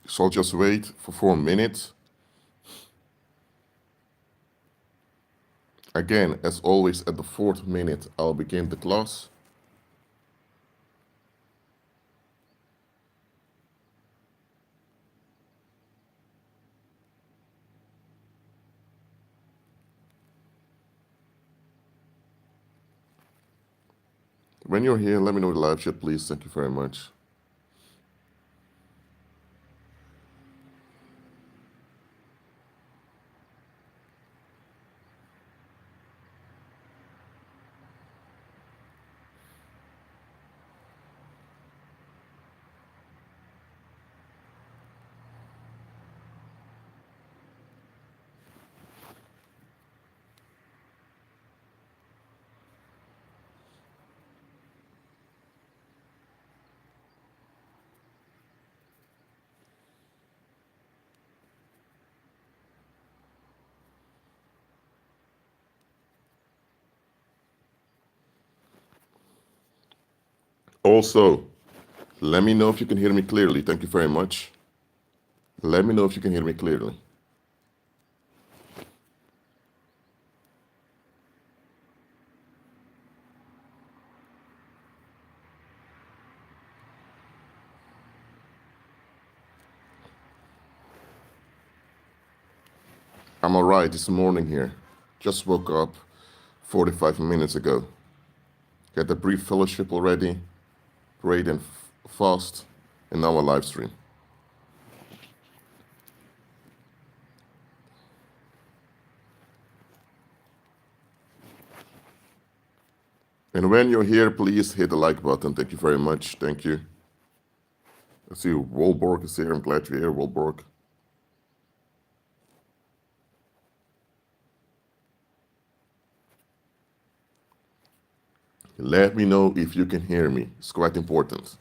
So I'll just wait for 4 minutes. Again, as always, at the 4th minute, I'll begin the class. When you're here, let me know in the live chat, please. Thank you very much. Also, let me know if you can hear me clearly. Thank you very much. Let me know if you can hear me clearly. I'm all right this morning here. Just woke up 45 minutes ago. Had a brief fellowship already, prayed and fast, and now a live stream. And when you're here, please hit the like button. Thank you very much. Thank you. I see Wolborg is here. I'm glad you're here, Wolborg. Let me know if you can hear me. It's quite important.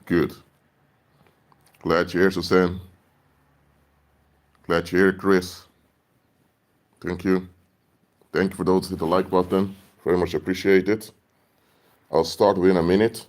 Good. Glad you're here, Suzanne. Glad you're here, Chris. Thank you. Thank you for those who hit the like button. Very much appreciate it. I'll start within a minute.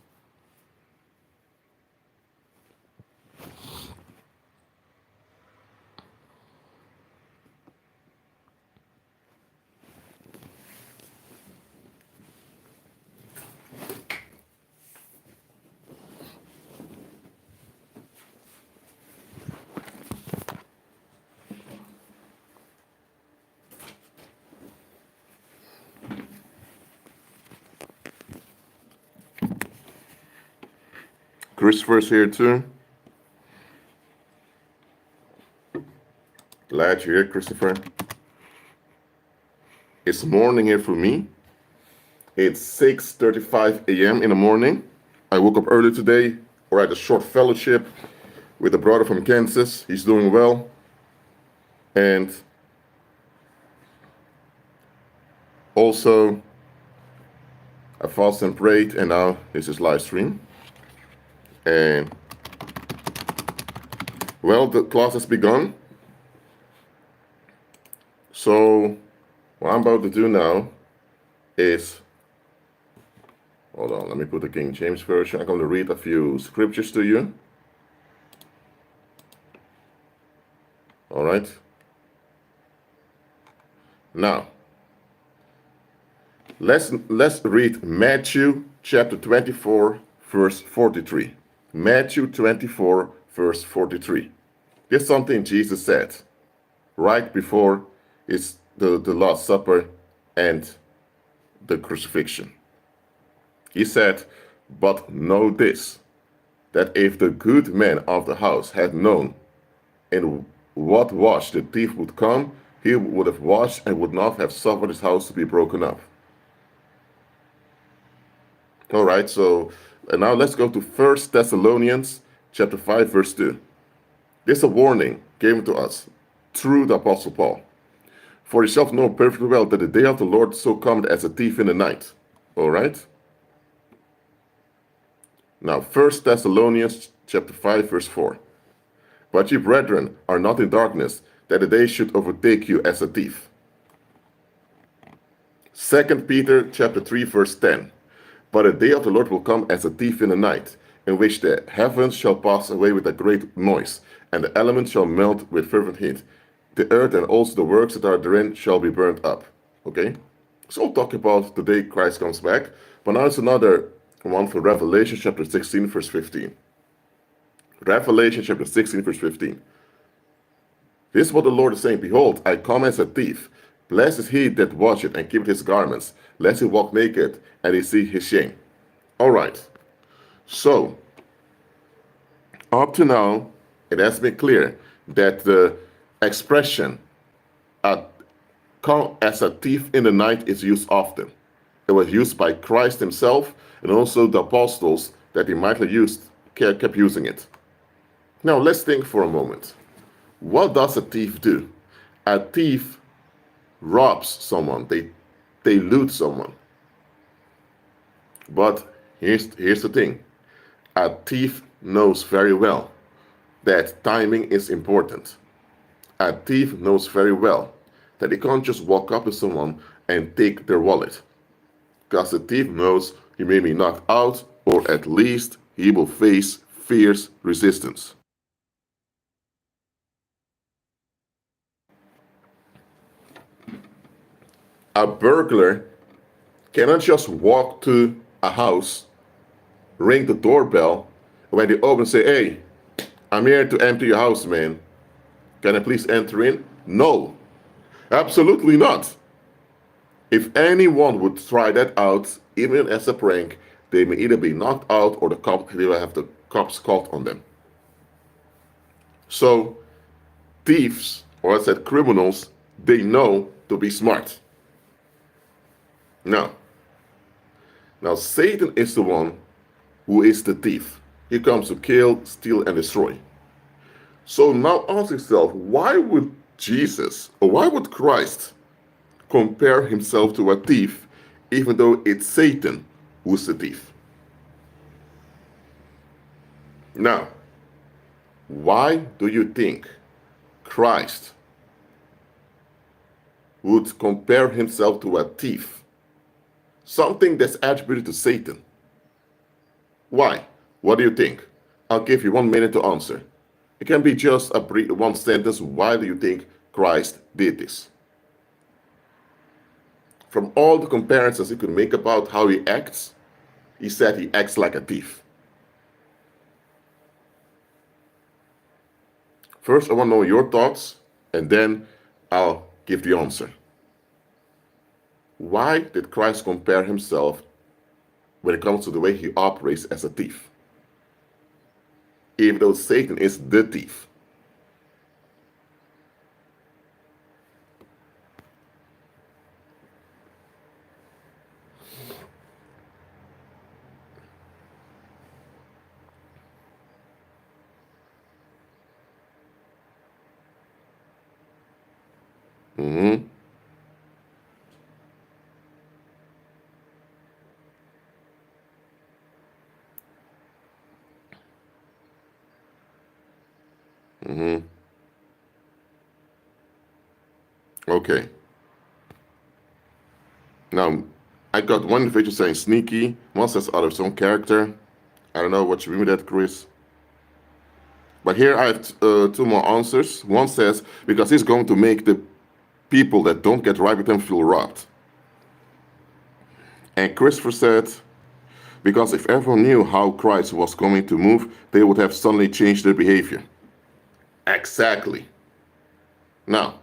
Christopher's here too. Glad you're here, Christopher. It's morning here for me. It's 6:35 a.m. in the morning. I woke up early today, or had a short fellowship with a brother from Kansas. He's doing well. And also, I fasted and prayed, and now this is live stream. And well, the class has begun. So what I'm about to do now is, hold on, let me put the King James Version. I'm going to read a few scriptures to you. All right. Now, let's read Matthew chapter 24, verse 43. Matthew 24, verse 43. This is something Jesus said right before the Last Supper and the crucifixion. He said, "But know this, that if the good man of the house had known in what watch the thief would come, he would have watched and would not have suffered his house to be broken up." All right, so and now let's go to 1 Thessalonians chapter 5, verse 2. This is a warning given to us through the Apostle Paul. "For yourself know perfectly well that the day of the Lord so cometh as a thief in the night. All right? Now, 1 Thessalonians chapter 5, verse 4. But ye brethren are not in darkness, that the day should overtake you as a thief. 2 Peter chapter 3, verse 10. But the day of the Lord will come as a thief in the night, in which the heavens shall pass away with a great noise, and the elements shall melt with fervent heat. The earth and also the works that are therein shall be burnt up. Okay? So we'll talk about the day Christ comes back. But now it's another one for Revelation chapter 16, verse 15. Revelation chapter 16, verse 15. This is what the Lord is saying. Behold, I come as a thief. Blessed is he that watcheth and keepeth his garments, lest he walk naked and he see his shame. All right. So, up to now, it has been clear that the expression come as a thief in the night is used often. It was used by Christ himself and also the apostles that he might have used, kept using it. Now, let's think for a moment. What does a thief do? A thief robs someone. They loot someone. But here's the thing. A thief knows very well that timing is important. A thief knows very well that he can't just walk up to someone and take their wallet. Because the thief knows he may be knocked out, or at least he will face fierce resistance. A burglar cannot just walk to a house, ring the doorbell, and when they open say, hey, I'm here to empty your house, man. Can I please enter in? No, absolutely not. If anyone would try that out, even as a prank, they may either be knocked out or they will have the cops called on them. So, thieves, or I said criminals, they know to be smart. Now, Satan is the one who is the thief. He comes to kill, steal, and destroy. So now ask yourself, why would Jesus, or why would Christ compare himself to a thief, even though it's Satan who's the thief? Now, why do you think Christ would compare himself to a thief? Something that's attributed to Satan. Why? What do you think? I'll give you 1 minute to answer. It can be just a brief one sentence. Why do you think Christ did this? From all the comparisons you could make about how he acts, he said he acts like a thief. First, I want to know your thoughts, and then I'll give the answer. Why did Christ compare himself when it comes to the way he operates as a thief? Even though Satan is the thief. Mm-hmm. Mm-hmm. Okay. Now, I got one individual saying sneaky. One says out of his own character. I don't know what you mean with that, Chris. But here I have two more answers. One says, because he's going to make the people that don't get right with him feel robbed. And Christopher said, because if everyone knew how Christ was going to move, they would have suddenly changed their behavior. Exactly. Now,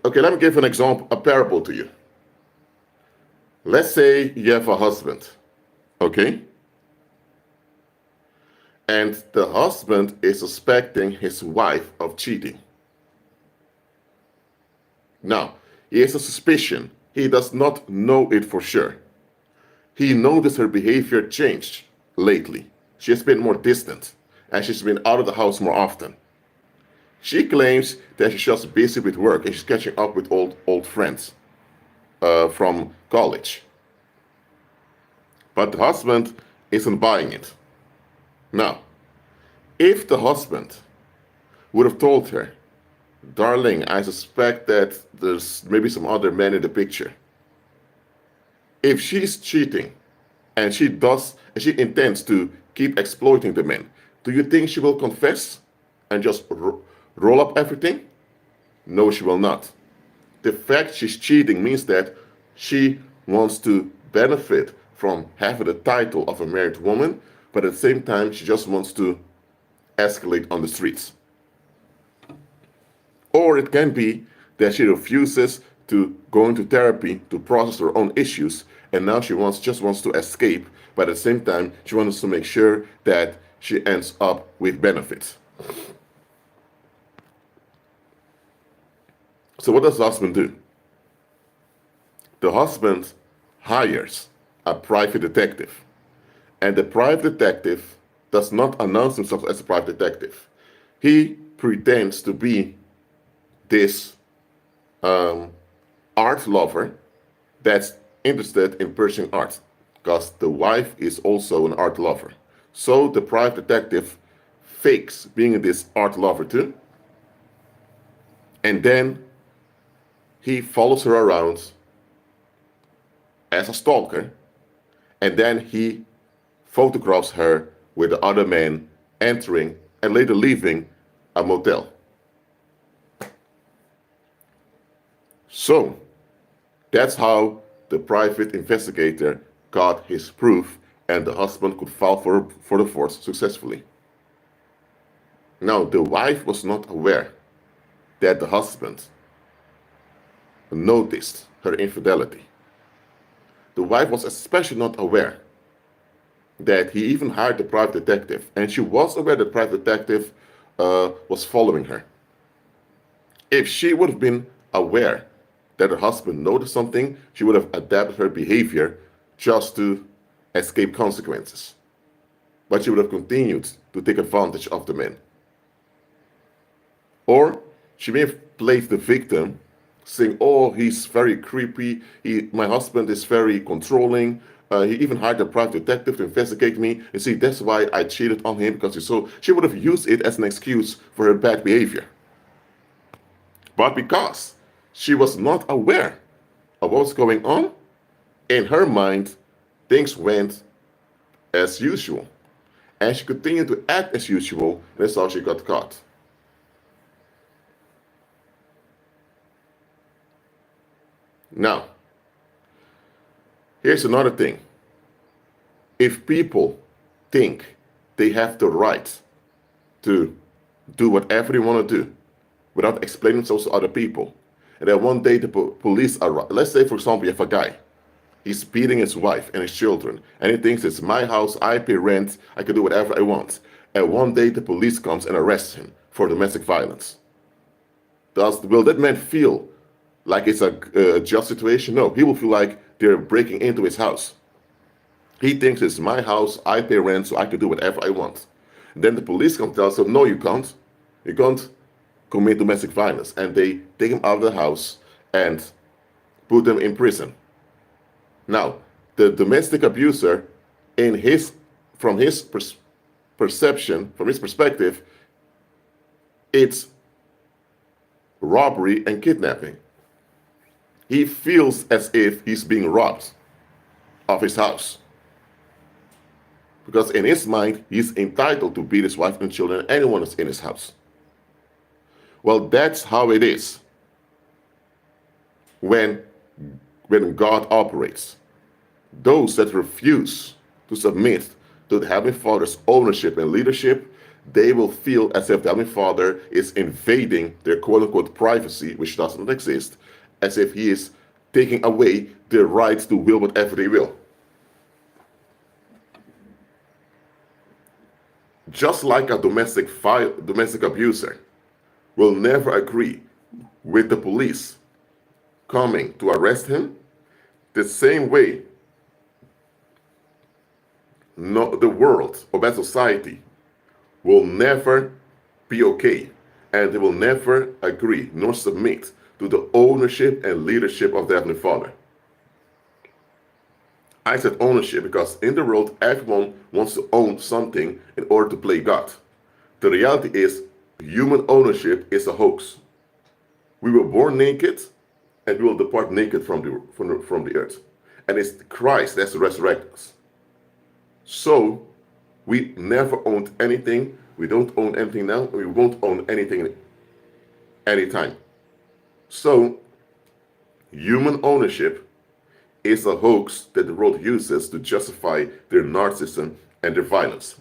okay, let me give an example, a parable to you. Let's say you have a husband, okay? And the husband is suspecting his wife of cheating. Now, he has a suspicion. He does not know it for sure. He noticed her behavior changed lately. She has been more distant, and she's been out of the house more often. She claims that she's just busy with work and she's catching up with old friends from college. But the husband isn't buying it. Now, if the husband would have told her, darling, I suspect that there's maybe some other men in the picture. If she's cheating and she intends to keep exploiting the men, do you think she will confess and just roll up everything? No, she will not. The fact she's cheating means that she wants to benefit from having the title of a married woman, but at the same time, she just wants to escalate on the streets. Or it can be that she refuses to go into therapy to process her own issues, and now she just wants to escape, but at the same time, she wants to make sure that she ends up with benefits. So what does the husband do? The husband hires a private detective, and the private detective does not announce himself as a private detective. He pretends to be this art lover that's interested in pursuing art, because the wife is also an art lover. So the private detective fakes being this art lover too, and then he follows her around as a stalker, and then he photographs her with the other men entering and later leaving a motel. So that's how the private investigator got his proof, and the husband could file for divorce successfully. Now, the wife was not aware that the husband noticed her infidelity. The wife was especially not aware that he even hired the private detective, and she was aware the private detective was following her. If she would have been aware that her husband noticed something, she would have adapted her behavior just to escape consequences. But she would have continued to take advantage of the men. Or she may have played the victim, saying, oh, he's very creepy, my husband is very controlling, he even hired a private detective to investigate me. You see, that's why I cheated on him, because she would have used it as an excuse for her bad behavior. But because she was not aware of what was going on, in her mind, things went as usual. And she continued to act as usual, and that's how she got caught. Now, here's another thing. If people think they have the right to do whatever they want to do without explaining themselves to other people, and then one day the police arrive, let's say, for example, you have a guy, he's beating his wife and his children, and he thinks it's my house, I pay rent, I can do whatever I want. And one day the police comes and arrests him for domestic violence. Will that man feel like it's a just situation? No, he will feel like they're breaking into his house. He thinks it's my house, I pay rent, so I can do whatever I want. And then the police come tell him, no, you can't. You can't commit domestic violence. And they take him out of the house and put him in prison. Now, the domestic abuser, from his perception, from his perspective, it's robbery and kidnapping. He feels as if he's being robbed of his house. Because in his mind, he's entitled to beat his wife and children and anyone that's in his house. Well, that's how it is when God operates. Those that refuse to submit to the Heavenly Father's ownership and leadership, they will feel as if the Heavenly Father is invading their quote-unquote privacy, which does not exist, as if he is taking away their rights to will whatever they will. Just like a domestic abuser will never agree with the police coming to arrest him, the same way the world or bad society will never be okay, and they will never agree nor submit to the ownership and leadership of the Heavenly Father. I said ownership because in the world, everyone wants to own something in order to play God. The reality is, human ownership is a hoax. We were born naked, and we will depart naked from the earth. And it's Christ that's resurrected us. So, we never owned anything. We don't own anything now. We won't own anything anytime. So, human ownership is a hoax that the world uses to justify their narcissism and their violence.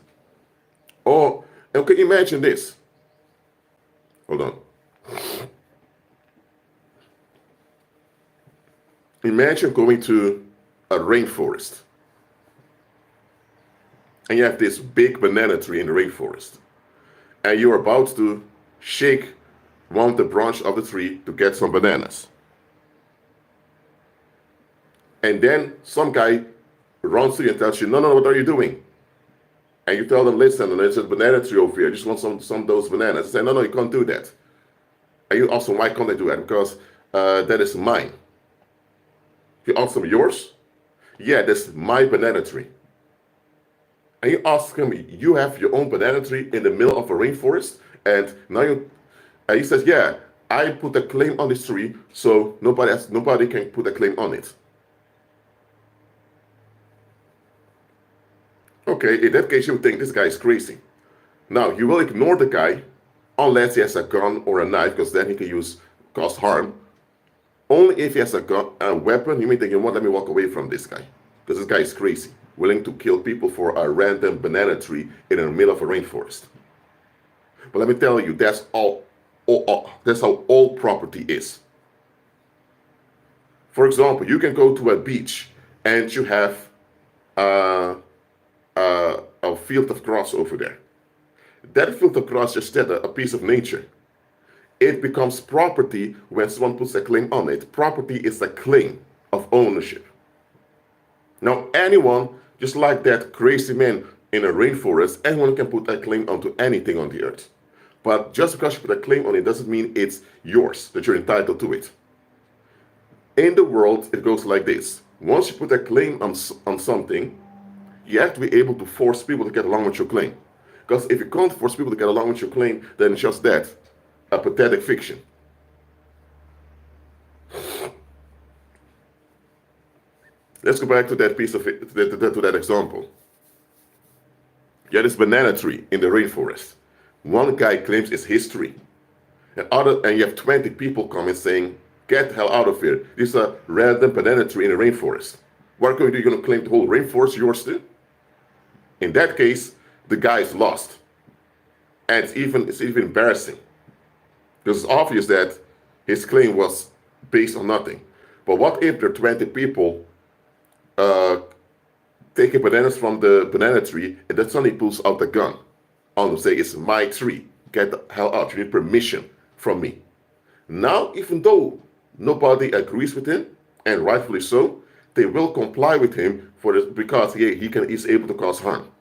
Or, okay, imagine this. Hold on. Imagine going to a rainforest. And you have this big banana tree in the rainforest. And you're about to shake one of the branch of the tree to get some bananas. And then some guy runs to you and tells you, no, what are you doing? And you tell them, listen, there's a banana tree over here. I just want some of those bananas. They say, no, you can't do that. And you ask them, why can't I do that? Because that is mine. You ask them, yours? Yeah, that's my banana tree. And you ask him, you have your own banana tree in the middle of a rainforest? And now he says, yeah, I put a claim on this tree, so nobody can put a claim on it. Okay, in that case, you would think this guy is crazy. Now, you will ignore the guy unless he has a gun or a knife, because then he can cause harm. Only if he has a weapon, you may think, you know what, let me walk away from this guy. Because this guy is crazy, willing to kill people for a random banana tree in the middle of a rainforest. But let me tell you, that's how all property is. For example, you can go to a beach and you have a field of grass over there. That field of grass is just a piece of nature. It becomes property when someone puts a claim on it. Property is a claim of ownership. Now, anyone, just like that crazy man in a rainforest, anyone can put a claim onto anything on the earth. But just because you put a claim on it doesn't mean it's yours, that you're entitled to it. In the world, it goes like this. Once you put a claim on something, you have to be able to force people to get along with your claim. Because if you can't force people to get along with your claim, then it's just that, a pathetic fiction. Let's go back to that piece of it, to that example. You have this banana tree in the rainforest. One guy claims it's his tree. And you have 20 people coming saying, get the hell out of here. This is a random banana tree in the rainforest. What are you going to do? You're going to claim the whole rainforest yours too? In that case, the guy is lost. And it's even embarrassing. Because it's obvious that his claim was based on nothing. But what if there are 20 people taking bananas from the banana tree, and then suddenly pulls out the gun on them, say, it's my tree, get the hell out, you need permission from me. Now, even though nobody agrees with him, and rightfully so, they will comply with him for this because he's able to cause harm.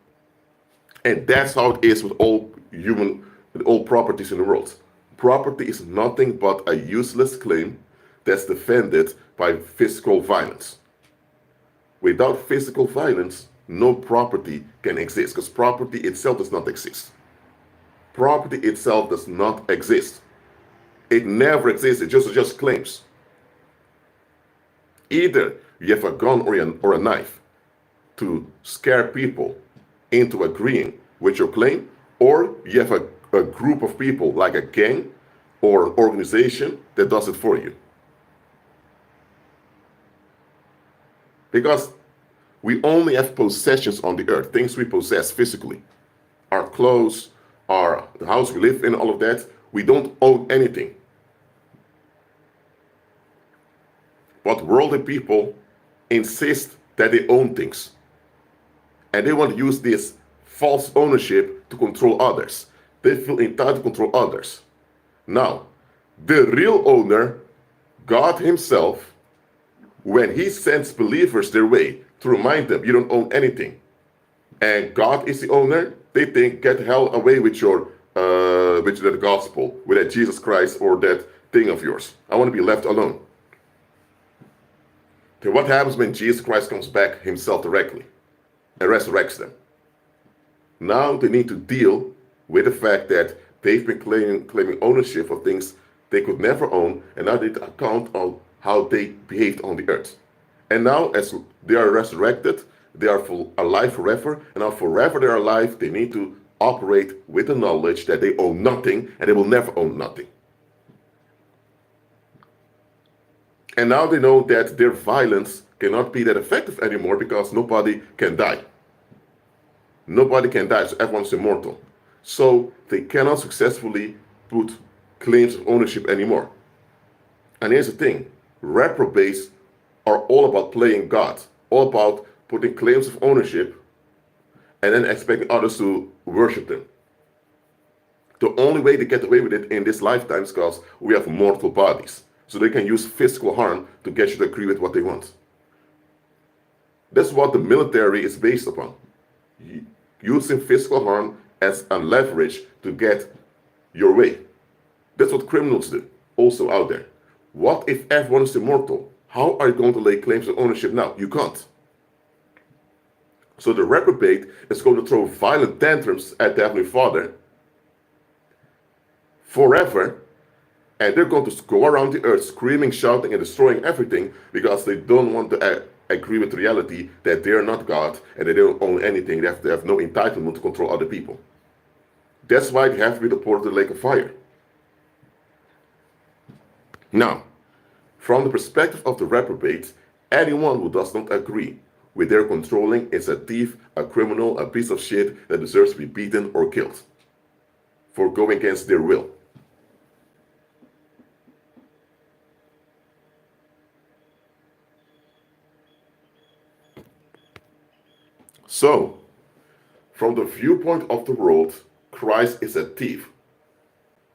And that's how it is with all properties in the world. Property is nothing but a useless claim that's defended by physical violence. Without physical violence, no property can exist, because property itself does not exist. Property itself does not exist. It never exists, it just claims. Either you have a gun or a knife to scare people into agreeing with your claim, or you have a group of people like a gang or an organization that does it for you. Because we only have possessions on the earth, things we possess physically. Our clothes, the house we live in, all of that. We don't own anything. But worldly people insist that they own things. And they want to use this false ownership to control others. They feel entitled to control others. Now, the real owner, God himself, when he sends believers their way to remind them, you don't own anything, and God is the owner, they think, get the hell away with your with that gospel, with that Jesus Christ or that thing of yours. I want to be left alone. Then what happens when Jesus Christ comes back himself directly and resurrects them? Now they need to deal with the fact that they've been claiming ownership of things they could never own, and now they need to account on how they behaved on the earth. And now, as they are resurrected, they are alive forever, and now forever they are alive, they need to operate with the knowledge that they own nothing, and they will never own nothing. And now they know that their violence cannot be that effective anymore because nobody can die. Nobody can die, so everyone's immortal. So they cannot successfully put claims of ownership anymore. And here's the thing, reprobates are all about playing God, all about putting claims of ownership and then expecting others to worship them. The only way they get away with it in this lifetime is because we have mortal bodies. So they can use physical harm to get you to agree with what they want. That's what the military is based upon. Using physical harm as a leverage to get your way. That's what criminals do, also out there. What if everyone is immortal? How are you going to lay claims of ownership now? You can't. So the reprobate is going to throw violent tantrums at the Heavenly Father forever, and they're going to go around the earth screaming, shouting, and destroying everything because they don't want to agree with reality that they're not God and they don't own anything. They have no entitlement to control other people. That's why they have to be deported to the lake of fire. Now, from the perspective of the reprobates, anyone who does not agree with their controlling is a thief, a criminal, a piece of shit that deserves to be beaten or killed for going against their will. So, from the viewpoint of the world, Christ is a thief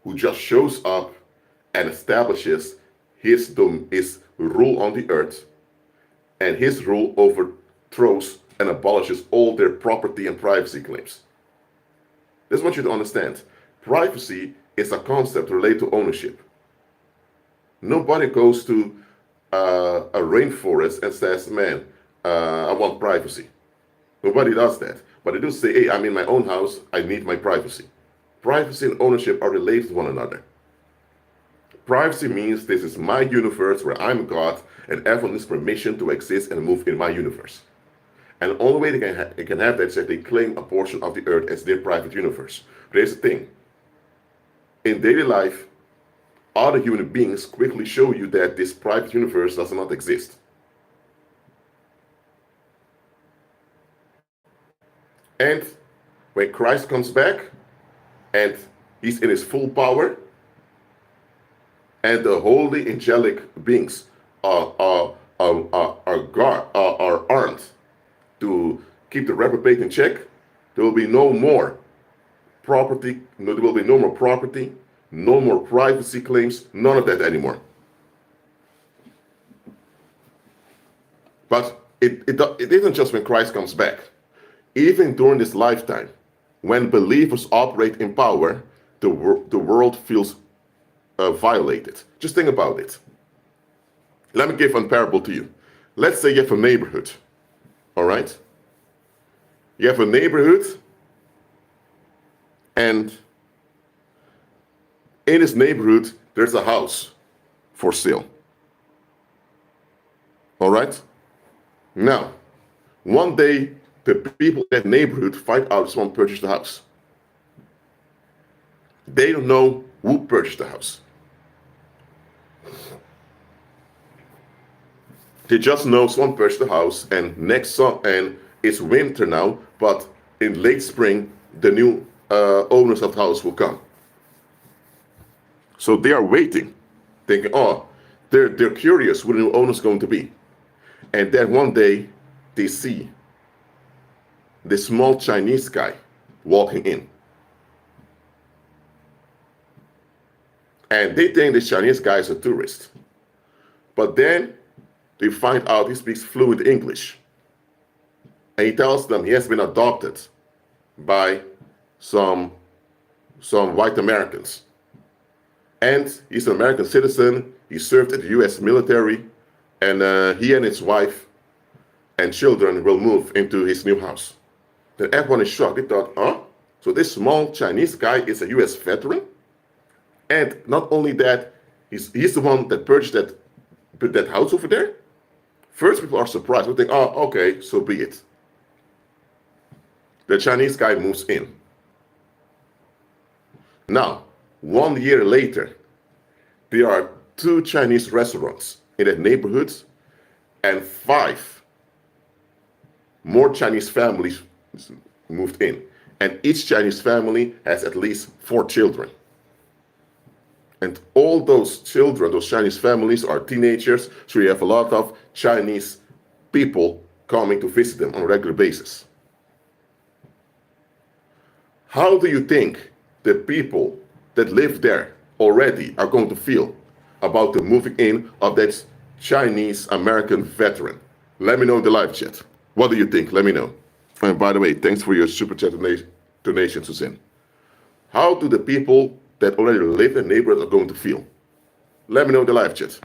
who just shows up and establishes his rule on the earth, and his rule overthrows and abolishes all their property and privacy claims. This is what you to understand. Privacy is a concept related to ownership. Nobody goes to a rainforest and says, man, I want privacy. Nobody does that. But they do say, hey, I'm in my own house, I need my privacy. Privacy and ownership are related to one another. Privacy means this is my universe where I'm God and everyone needs permission to exist and move in my universe. And the only way they can have that is that they claim a portion of the earth as their private universe. But here's the thing. In daily life, other human beings quickly show you that this private universe does not exist. And when Christ comes back and he's in his full power, and the holy angelic beings are armed to keep the reprobate in check, there will be no more property, there will be no more property, no more privacy claims, none of that anymore. But it isn't just when Christ comes back. Even during this lifetime, when believers operate in power, the world feels violated. Just think about it. Let me give a parable to you. Let's say you have a neighborhood, all right? You have a neighborhood, and in this neighborhood, there's a house for sale, all right? Now, one day, the people in that neighborhood find out someone purchased the house. They don't know who purchased the house. They just know someone purchased the house, and and it's winter now, but in late spring, the new owners of the house will come. So they are waiting, thinking, oh, they're curious who the new owner is going to be. And then one day, they see this small Chinese guy walking in. And they think this Chinese guy is a tourist. But then they find out he speaks fluent English. And he tells them he has been adopted by some white Americans. And he's an American citizen. He served in the US military. And he and his wife and children will move into his new house. Then everyone is shocked. They thought, huh? So this small Chinese guy is a US veteran? And not only that, he's the one that purchased that house over there? First, people are surprised. They think, oh, okay, so be it. The Chinese guy moves in. Now, 1 year later, there are 2 Chinese restaurants in that neighborhood and 5 more Chinese families moved in. And each Chinese family has at least 4 children. And all those children, those Chinese families are teenagers, so you have a lot of Chinese people coming to visit them on a regular basis. How do you think the people that live there already are going to feel about the moving in of that Chinese American veteran? Let me know in the live chat. What do you think? Let me know. And by the way, thanks for your super chat donation, Suzanne. How do the people that already live in the neighborhood are going to feel? Let me know in the live chat.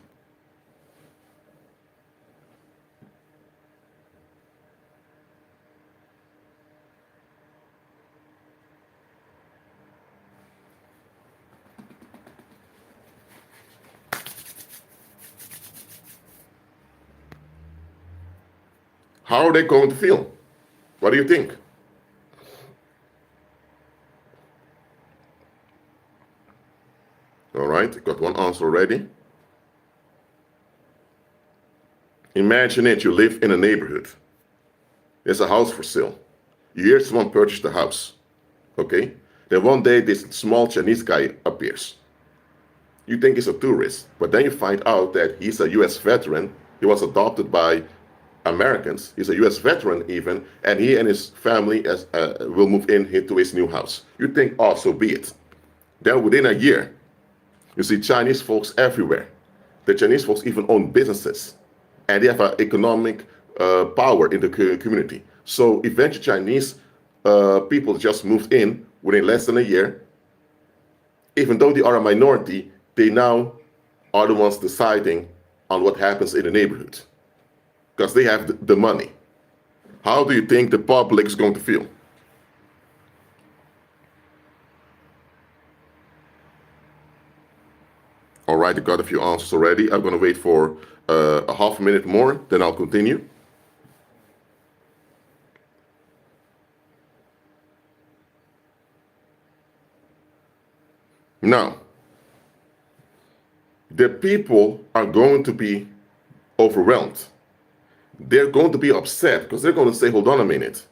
How are they going to feel? What do you think? All right, got one answer already. Imagine it, you live in a neighborhood. There's a house for sale. You hear someone purchase the house, okay? Then one day this small Chinese guy appears. You think he's a tourist, but then you find out that he's a US veteran. He was adopted by Americans. He's a US veteran even, and he and his family will move into his new house. You think, oh, so be it. Then within a year, you see Chinese folks everywhere. The Chinese folks even own businesses, and they have an economic power in the community. So eventually Chinese people just moved in within less than a year. Even though they are a minority, they now are the ones deciding on what happens in the neighborhood, because they have the money. How do you think the public is going to feel? All right, I got a few answers already. I'm going to wait for a half a minute more, then I'll continue. Now, the people are going to be overwhelmed. They're going to be upset because they're going to say, hold on a minute.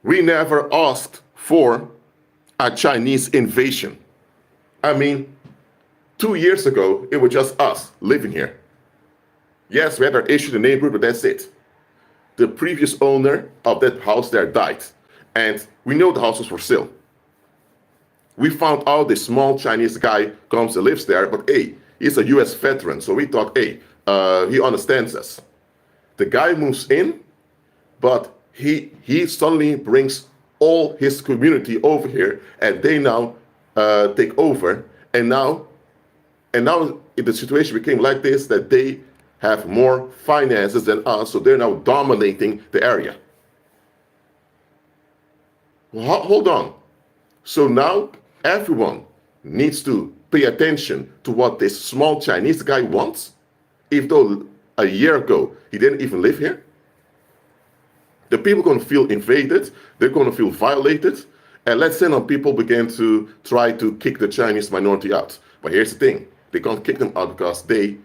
We never asked for a Chinese invasion. I mean, 2 years ago, it was just us living here. Yes, we had our issue in the neighborhood, but that's it. The previous owner of that house there died, and we know the house was for sale. We found out this small Chinese guy comes and lives there, but hey, he's a US veteran, so we thought, hey, he understands us. The guy moves in, but he suddenly brings all his community over here, and they now take over, and now the situation became like this, that they have more finances than us, so they're now dominating the area. Well, hold on. So now everyone needs to pay attention to what this small Chinese guy wants, even though a year ago he didn't even live here. The people are going to feel invaded, they're going to feel violated, and let's say now people begin to try to kick the Chinese minority out. But here's the thing, they can't kick them out because they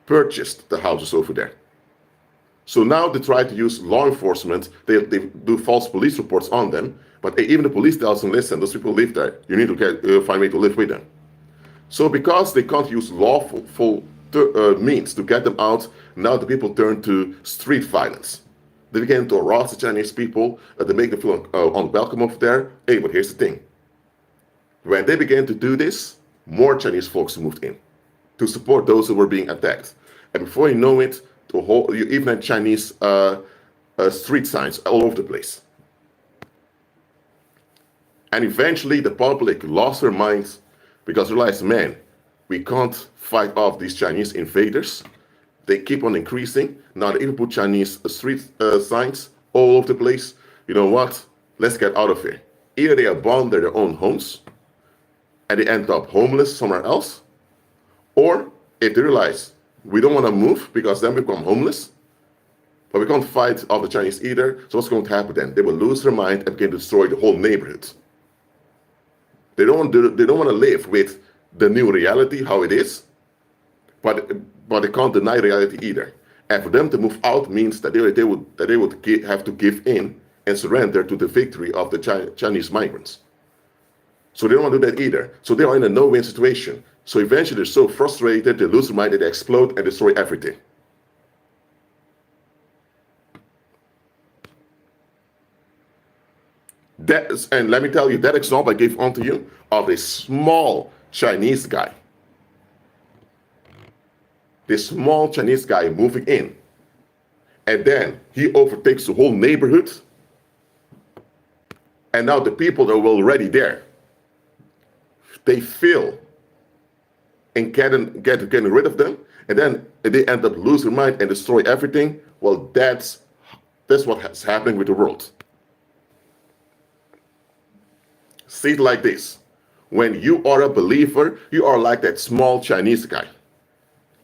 purchased the houses over there. So now they try to use law enforcement, they do false police reports on them, but even the police tells them, listen, those people live there, you need to find a way to live with them. So because they can't use lawful means to get them out, now the people turn to street violence. They begin to harass the Chinese people, they make them feel unwelcome over there. Hey, but here's the thing. When they began to do this, more Chinese folks moved in to support those who were being attacked. And before you know it, you even had Chinese street signs all over the place. And eventually the public lost their minds because they realized, man, we can't fight off these Chinese invaders. They keep on increasing. Now they even put Chinese street signs all over the place. You know what? Let's get out of here. Either they abandon their own homes and they end up homeless somewhere else, or if they realize we don't want to move because then we become homeless, but we can't fight off the Chinese either, so what's going to happen then? They will lose their mind and begin to destroy the whole neighborhood. They don't want to live with the new reality, how it is, but they can't deny reality either. And for them to move out means that they would have to give in and surrender to the victory of the Chinese migrants. So they don't want to do that either. So they are in a no-win situation. So eventually they're so frustrated, they lose their mind, they explode and destroy everything. And let me tell you, that example I gave unto you of a small Chinese guy. This small Chinese guy moving in. And then he overtakes the whole neighborhood. And now the people that were already there, they fail in getting rid of them. And then they end up losing their mind and destroy everything. Well, that's what's happening with the world. See it like this. When you are a believer, you are like that small Chinese guy.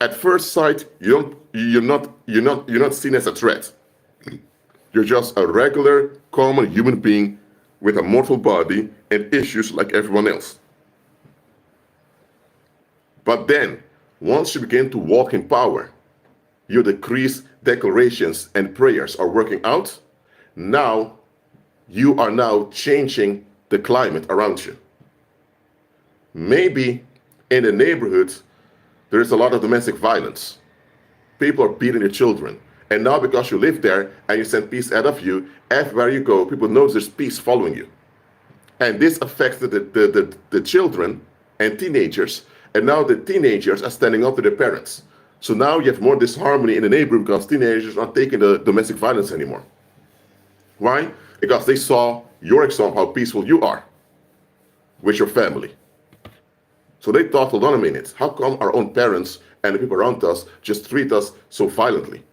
At first sight, you're not seen as a threat. You're just a regular, common human being with a mortal body and issues like everyone else. But then, once you begin to walk in power, your decrees, declarations, and prayers are working out. Now, you are now changing the climate around you. Maybe in the neighborhood, there is a lot of domestic violence. People are beating their children. And now because you live there and you send peace out of you, everywhere you go, people know there's peace following you. And this affects the children and teenagers. And now the teenagers are standing up to their parents. So now you have more disharmony in the neighborhood because teenagers are not taking the domestic violence anymore. Why? Because they saw your example, how peaceful you are with your family. So they thought, hold on a minute, how come our own parents and the people around us just treat us so violently?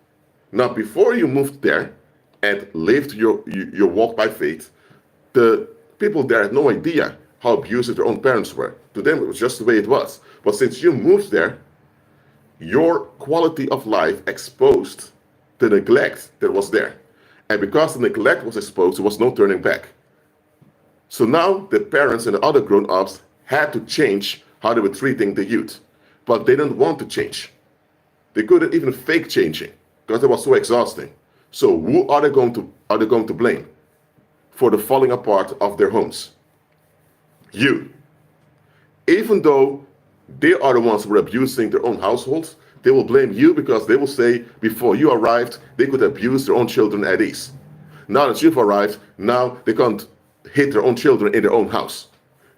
Now, before you moved there and lived your walk by faith, the people there had no idea how abusive their own parents were. To them, it was just the way it was. But since you moved there, your quality of life exposed the neglect that was there. And because the neglect was exposed, there was no turning back. So now the parents and the other grown-ups had to change how they were treating the youth. But they didn't want to change. They couldn't even fake changing because it was so exhausting. So who are they going to blame for the falling apart of their homes? You. Even though they are the ones who were abusing their own households, they will blame you because they will say, before you arrived, they could abuse their own children at ease. Now that you've arrived, now they can't hit their own children in their own house.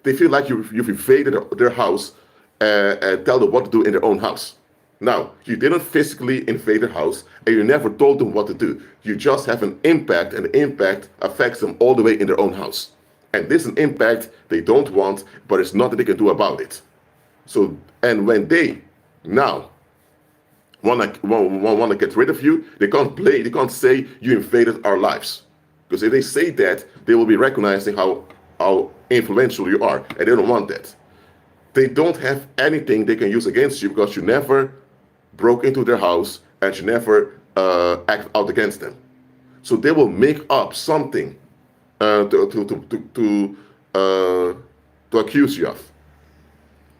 They feel like you've invaded their house and tell them what to do in their own house. Now, you didn't physically invade their house and you never told them what to do. You just have an impact, and the impact affects them all the way in their own house. And this is an impact they don't want, but it's nothing they can do about it. So, and when they now want to get rid of you, they can't say you invaded our lives. Because if they say that, they will be recognizing how influential you are, and they don't want that. They don't have anything they can use against you because you never broke into their house and you never act out against them. So they will make up something to accuse you of.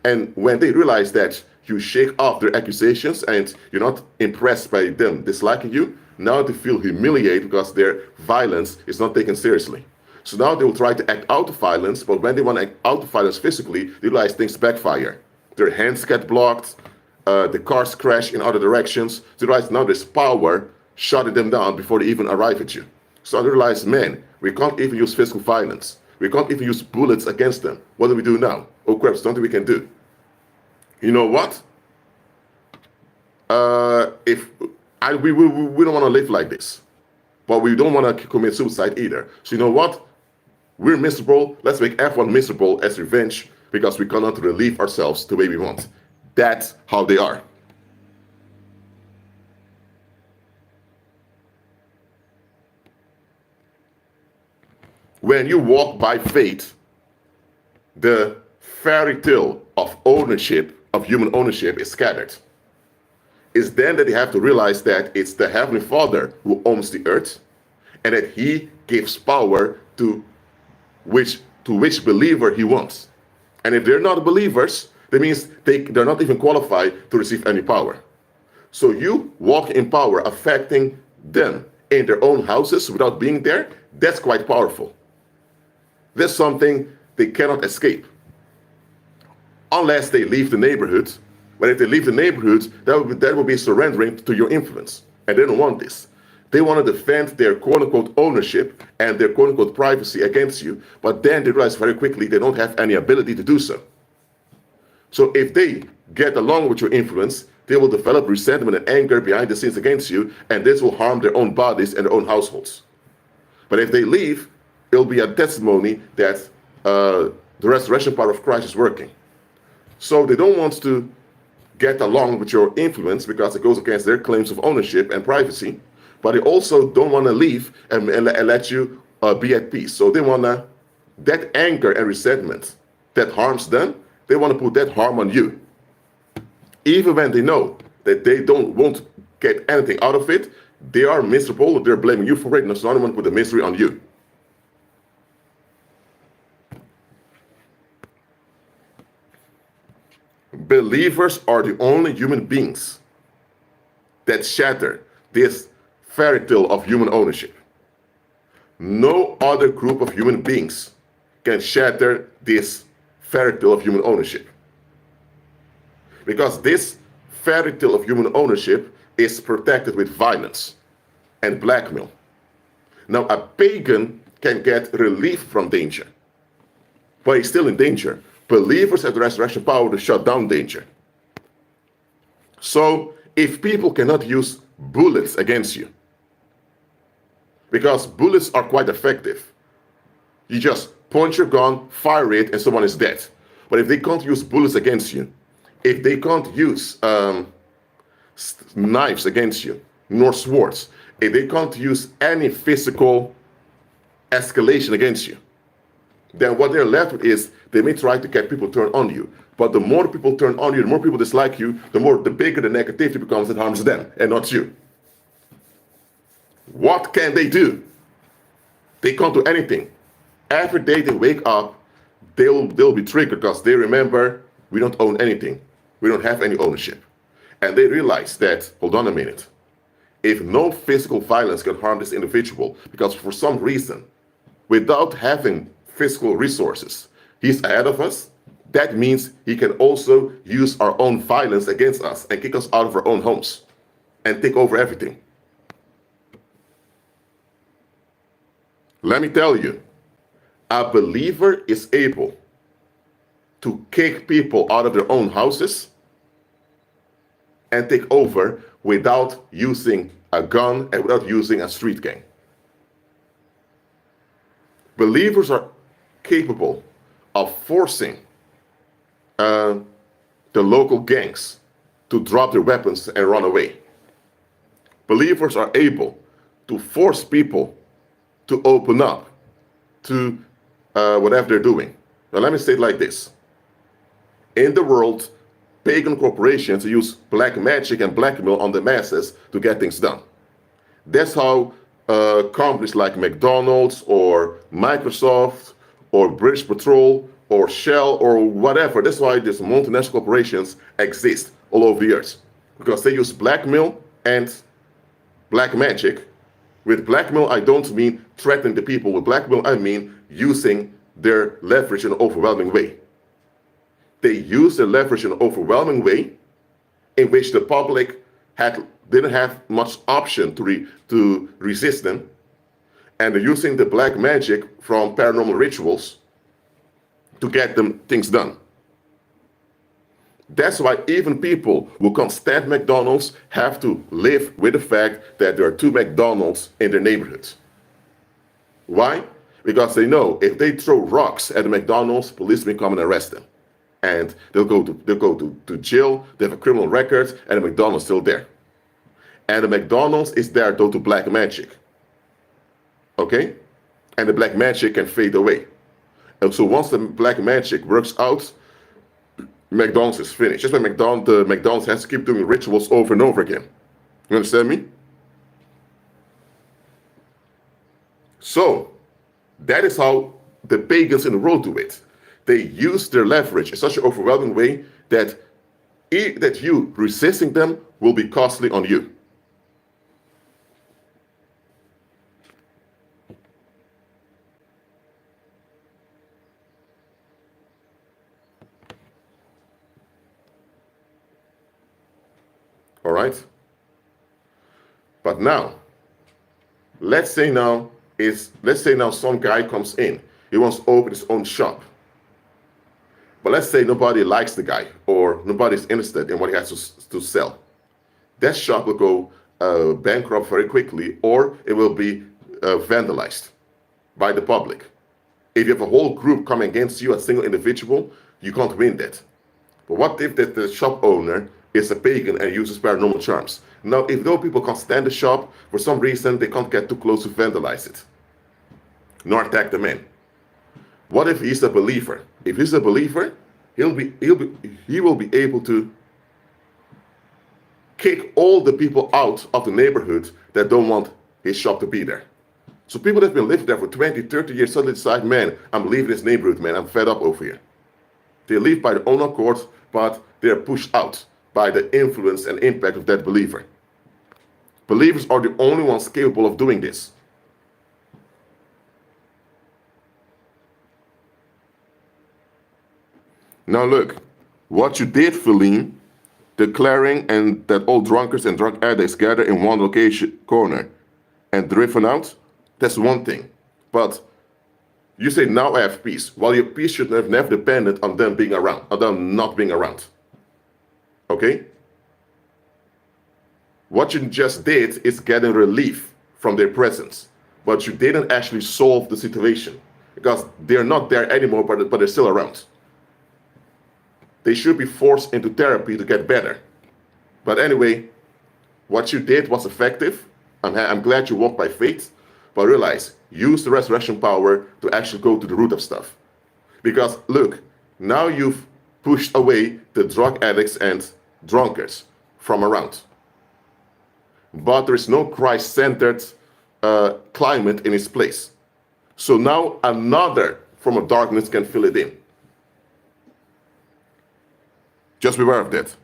And when they realize that you shake off their accusations and you're not impressed by them disliking you, now they feel humiliated because their violence is not taken seriously. So now they will try to act out of violence, but when they want to act out of violence physically, they realize things backfire. Their hands get blocked, the cars crash in other directions. They realize now there's power shutting them down before they even arrive at you. So they realize, man, we can't even use physical violence. We can't even use bullets against them. What do we do now? Oh crap, there's nothing we can do. You know what? We don't want to live like this, but we don't want to commit suicide either. So you know what? We're miserable. Let's make everyone miserable as revenge because we cannot relieve ourselves the way we want. That's how they are. when you walk by faith, the fairy tale of ownership, of human ownership, is scattered. It's then that they have to realize that it's the Heavenly Father who owns the earth, and that He gives power to which believer He wants. And if they're not believers, that means they're not even qualified to receive any power. So you walk in power, affecting them in their own houses without being there. That's quite powerful. That's something they cannot escape unless they leave the neighborhood. But if they leave the neighborhood, that will be surrendering to your influence. And they don't want this. They want to defend their quote-unquote ownership and their quote-unquote privacy against you. But then they realize very quickly they don't have any ability to do so. So if they get along with your influence, they will develop resentment and anger behind the scenes against you, and this will harm their own bodies and their own households. But if they leave, it'll be a testimony that the resurrection power of Christ is working. So they don't want to get along with your influence because it goes against their claims of ownership and privacy, but they also don't want to leave and let you be at peace. So they want to, that anger and resentment that harms them, they want to put that harm on you. Even when they know that they won't get anything out of it, they are miserable, they're blaming you for it, and so they want to put the misery on you. Believers are the only human beings that shatter this fairy tale of human ownership. No other group of human beings can shatter this fairy tale of human ownership. Because this fairy tale of human ownership is protected with violence and blackmail. Now, a pagan can get relief from danger, but he's still in danger. Believers have the resurrection power to shut down danger. So, if people cannot use bullets against you, because bullets are quite effective, you just point your gun, fire it, and someone is dead. But if they can't use bullets against you, if they can't use knives against you, nor swords, if they can't use any physical escalation against you, then what they're left with is they may try to get people turned on you. But the more people turn on you, the more people dislike you, the bigger the negativity becomes that harms them and not you. What can they do? They can't do anything. Every day they wake up, they'll be triggered because they remember we don't own anything. We don't have any ownership. And they realize that, hold on a minute, if no physical violence can harm this individual, because for some reason, without having physical resources, he's ahead of us, that means he can also use our own violence against us and kick us out of our own homes and take over everything. Let me tell you, a believer is able to kick people out of their own houses and take over without using a gun and without using a street gang. Believers are capable of forcing the local gangs to drop their weapons and run away. Believers are able to force people to open up to whatever they're doing. Now let me say it like this. In the world, pagan corporations use black magic and blackmail on the masses to get things done. That's how companies like McDonald's or Microsoft or British Petrol or Shell or whatever, that's why these multinational corporations exist all over the earth. Because they use blackmail and black magic. With blackmail, I don't mean threatening the people. With blackmail, I mean using their leverage in an overwhelming way. They use the leverage in an overwhelming way in which the public didn't have much option to resist them. And they're using the black magic from paranormal rituals to get them things done. That's why even people who can't stand McDonald's have to live with the fact that there are 2 McDonald's in their neighborhoods. Why? Because they know if they throw rocks at the McDonald's, police may come and arrest them. And they'll go to jail, they have a criminal record, and the McDonald's still there. And the McDonald's is there due to black magic. Okay? and the black magic can fade away. And so once the black magic works out, McDonald's is finished. Just like McDonald's has to keep doing rituals over and over again. You understand me? So that is how the pagans in the world do it. They use their leverage in such an overwhelming way that you resisting them will be costly on you. All right? But now, let's say now some guy comes in. He wants to open his own shop. But let's say nobody likes the guy or nobody's interested in what he has to sell. That shop will go bankrupt very quickly, or it will be vandalized by the public. If you have a whole group coming against you, a single individual, you can't win that. But what if the shop owner is a pagan and uses paranormal charms? Now, if those people can't stand the shop, for some reason they can't get too close to vandalize it, nor attack the man. What if he's a believer? If he's a believer, he will be able to kick all the people out of the neighborhood that don't want his shop to be there. So people that have been living there for 20, 30 years suddenly decide, man, I'm leaving this neighborhood, man, I'm fed up over here. They leave by their own accord, but they're pushed out by the influence and impact of that believer. Believers are the only ones capable of doing this. Now look, what you did, Feline, declaring and that all drunkards and drug addicts gather in one location corner and driven out, that's one thing. But you say, now I have peace. Well, your peace should have never depended on them being around, on them not being around. Okay? What you just did is getting relief from their presence, but you didn't actually solve the situation because they're not there anymore, but they're still around. They should be forced into therapy to get better. But anyway, what you did was effective. I'm glad you walked by faith, but realize, use the resurrection power to actually go to the root of stuff. Because look, now you've pushed away the drug addicts and drunkards from around. But there is no Christ-centered climate in its place. So now another form of darkness can fill it in. Just beware of that.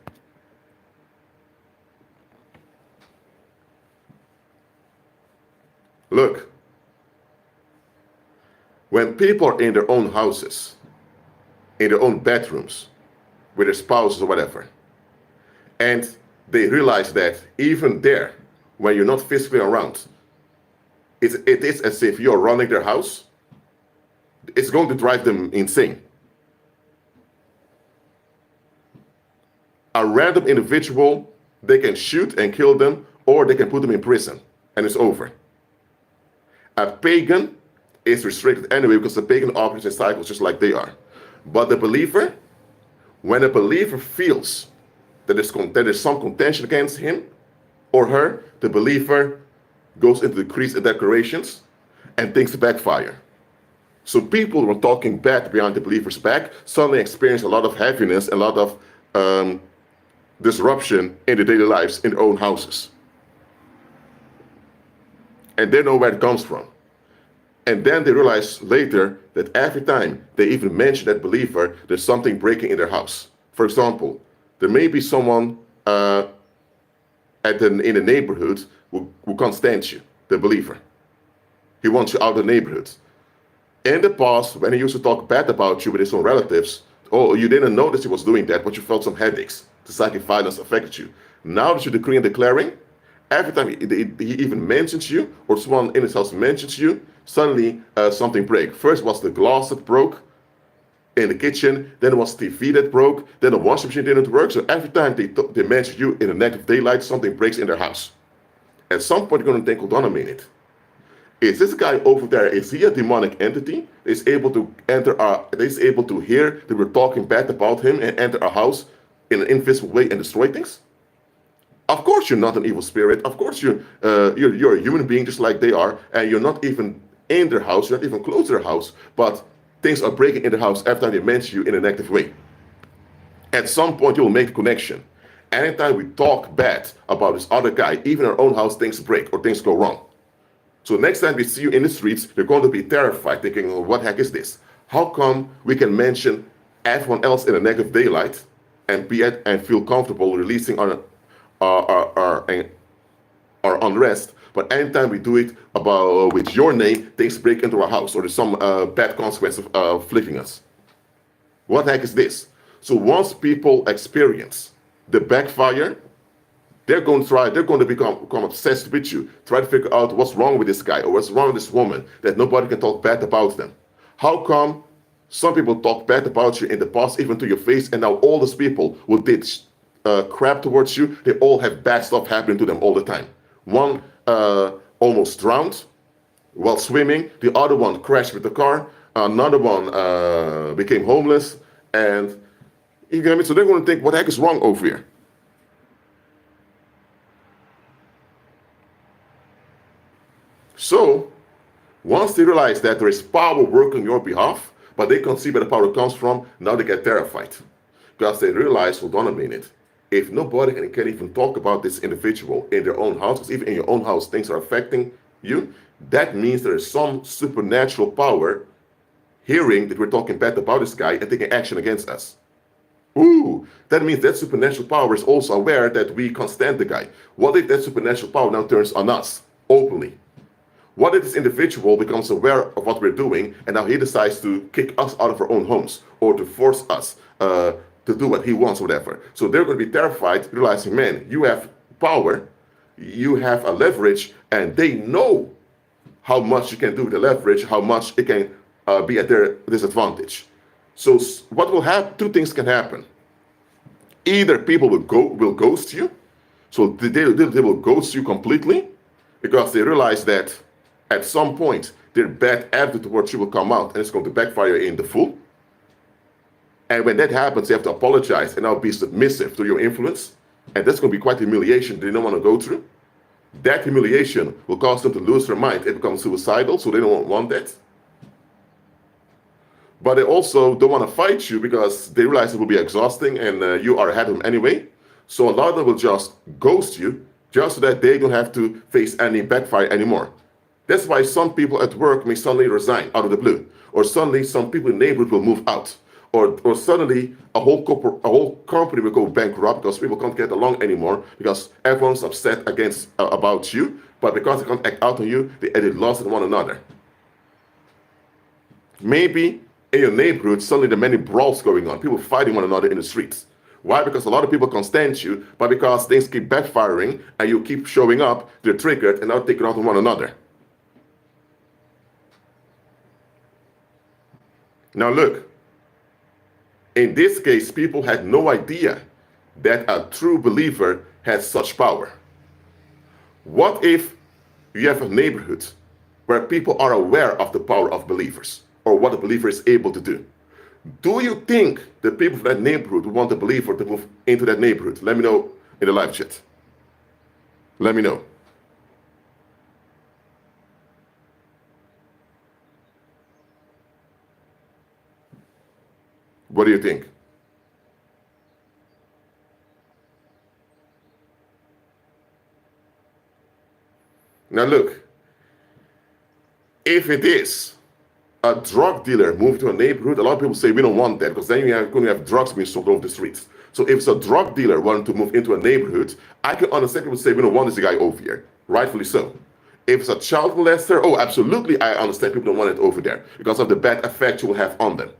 Look, when people are in their own houses, in their own bedrooms, with their spouses or whatever, and they realize that even there, when you're not physically around, it is as if you're running their house, it's going to drive them insane. A random individual, they can shoot and kill them, or they can put them in prison, and it's over. A pagan is restricted anyway because the pagan operates in cycles just like they are. But the believer, when a believer feels that there's some contention against him or her, the believer goes into decrees and declarations and things backfire. So people who are talking bad behind the believer's back suddenly experience a lot of heaviness, a lot of disruption in their daily lives in their own houses. And they know where it comes from. And then they realize later that every time they even mention that believer, there's something breaking in their house. For example, there may be someone in the neighborhood who can't stand you, the believer. He wants you out of the neighborhood. In the past, when he used to talk bad about you with his own relatives, oh, you didn't notice he was doing that, but you felt some headaches. The psychic violence affected you. Now that you're decreeing and declaring, every time he even mentions you, or someone in his house mentions you, suddenly something breaks. First was the glass that broke in the kitchen, then it was TV that broke, then the washing machine didn't work. So every time they mention you in the negative daylight, something breaks in their house. At some point, you're going to think, hold on a minute. Is this guy over there, is he a demonic entity? Is able to hear that we're talking bad about him and enter our house in an invisible way and destroy things? Of course you're not an evil spirit. Of course you're a human being just like they are, and you're not even in their house, you're not even close to their house, but things are breaking in the house every time they mention you in a negative way. At some point, you'll make a connection. Anytime we talk bad about this other guy, even in our own house, things break or things go wrong. So next time we see you in the streets, they're going to be terrified, thinking, oh, what the heck is this? How come we can mention everyone else in a negative daylight and feel comfortable releasing our unrest, but anytime we do it with your name, things break into our house, or there's some bad consequence of flipping us? What the heck is this? So once people experience the backfire, they're going to become obsessed with you, try to figure out what's wrong with this guy or what's wrong with this woman, that nobody can talk bad about them. How come some people talk bad about you in the past, even to your face, and now all those people who did crap towards you, they all have bad stuff happening to them all the time? One almost drowned while swimming, the other one crashed with the car, another one became homeless, and you get me? So they're going to think, what the heck is wrong over here? So, once they realize that there is power working on your behalf, but they can't see where the power comes from, now they get terrified. Because they realize, hold on a minute, if nobody can even talk about this individual in their own house, because even in your own house things are affecting you, that means there is some supernatural power hearing that we're talking bad about this guy and taking action against us. Ooh, that means that supernatural power is also aware that we can't stand the guy. What if that supernatural power now turns on us openly? What if this individual becomes aware of what we're doing and now he decides to kick us out of our own homes or to force us to do what he wants or whatever? So they're going to be terrified, realizing, man, you have power, you have a leverage, and they know how much you can do with the leverage, how much it can be at their disadvantage. So what will happen? Two things can happen. Either people will ghost you, so they will ghost you completely because they realize that at some point their bad attitude towards you will come out and it's going to backfire in the full. And when that happens, you have to apologize and now be submissive to your influence. And that's going to be quite humiliation they don't want to go through. That humiliation will cause them to lose their mind and become suicidal, so they don't want that. But they also don't want to fight you because they realize it will be exhausting and you are ahead of them anyway. So a lot of them will just ghost you just so that they don't have to face any backfire anymore. That's why some people at work may suddenly resign out of the blue. Or suddenly some people in the neighborhood will move out. Or suddenly a whole company will go bankrupt because people can't get along anymore because everyone's upset about you. But because they can't act out on you, they lost one another. Maybe in your neighborhood, suddenly there are many brawls going on, people fighting one another in the streets. Why? Because a lot of people can't stand you, but because things keep backfiring and you keep showing up, they're triggered and now taking out on one another. Now look, in this case, people had no idea that a true believer has such power. What if you have a neighborhood where people are aware of the power of believers or what a believer is able to do? Do you think the people from that neighborhood want the believer to move into that neighborhood? Let me know in the live chat. Let me know. What do you think? Now look, if it is a drug dealer moved to a neighborhood, a lot of people say we don't want that because then you're going to have drugs being sold over the streets. So if it's a drug dealer wanting to move into a neighborhood, I can understand people say we don't want this guy over here. Rightfully so. If it's a child molester, oh, absolutely, I understand people don't want it over there because of the bad effect you will have on them.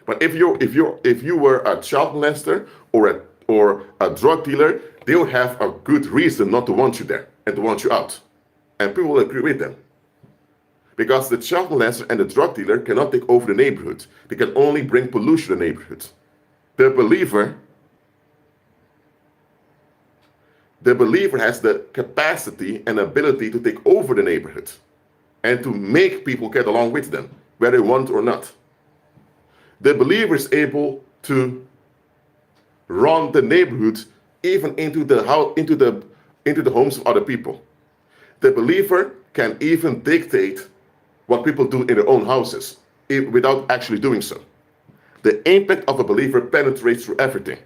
But if you were a child molester or a drug dealer, they will have a good reason not to want you there and to want you out. And people will agree with them. Because the child molester and the drug dealer cannot take over the neighborhood. They can only bring pollution to the neighborhood. The believer has the capacity and ability to take over the neighborhood and to make people get along with them, whether they want or not. The believer is able to run the neighborhood even into the homes of other people. The believer can even dictate what people do in their own houses without actually doing so. The impact of a believer penetrates through everything.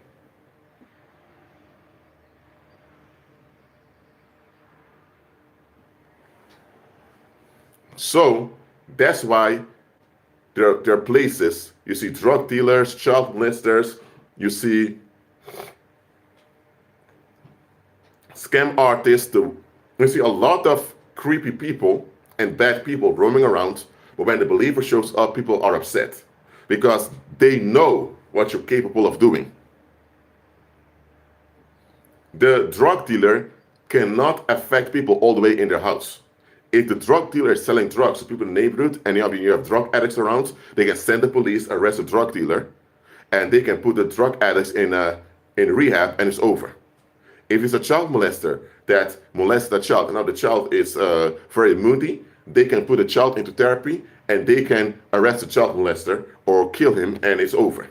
So that's why there are places, you see drug dealers, child molesters, you see scam artists, you see a lot of creepy people and bad people roaming around, but when the believer shows up, people are upset because they know what you're capable of doing. The drug dealer cannot affect people all the way in their house. If the drug dealer is selling drugs to people in the neighborhood and you have drug addicts around, they can send the police, arrest the drug dealer, and they can put the drug addicts in rehab, and it's over. If it's a child molester that molests a child, and now the child is very moody, they can put the child into therapy and they can arrest the child molester or kill him, and it's over.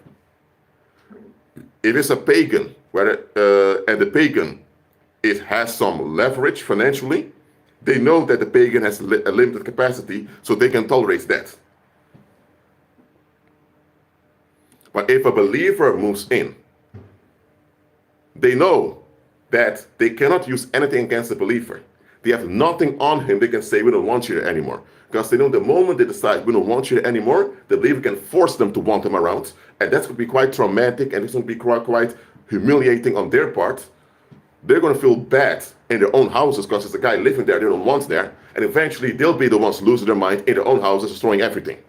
If it's a pagan, and the pagan, it has some leverage financially, they know that the pagan has a limited capacity, so they can tolerate that. But if a believer moves in, they know that they cannot use anything against the believer. They have nothing on him they can say, we don't want you here anymore. Because they know the moment they decide we don't want you here anymore, the believer can force them to want them around. And that's going to be quite traumatic, and it's going to be quite humiliating on their part. They're going to feel bad in their own houses because there's a guy living there they don't want there. And eventually they'll be the ones losing their mind in their own houses, destroying everything.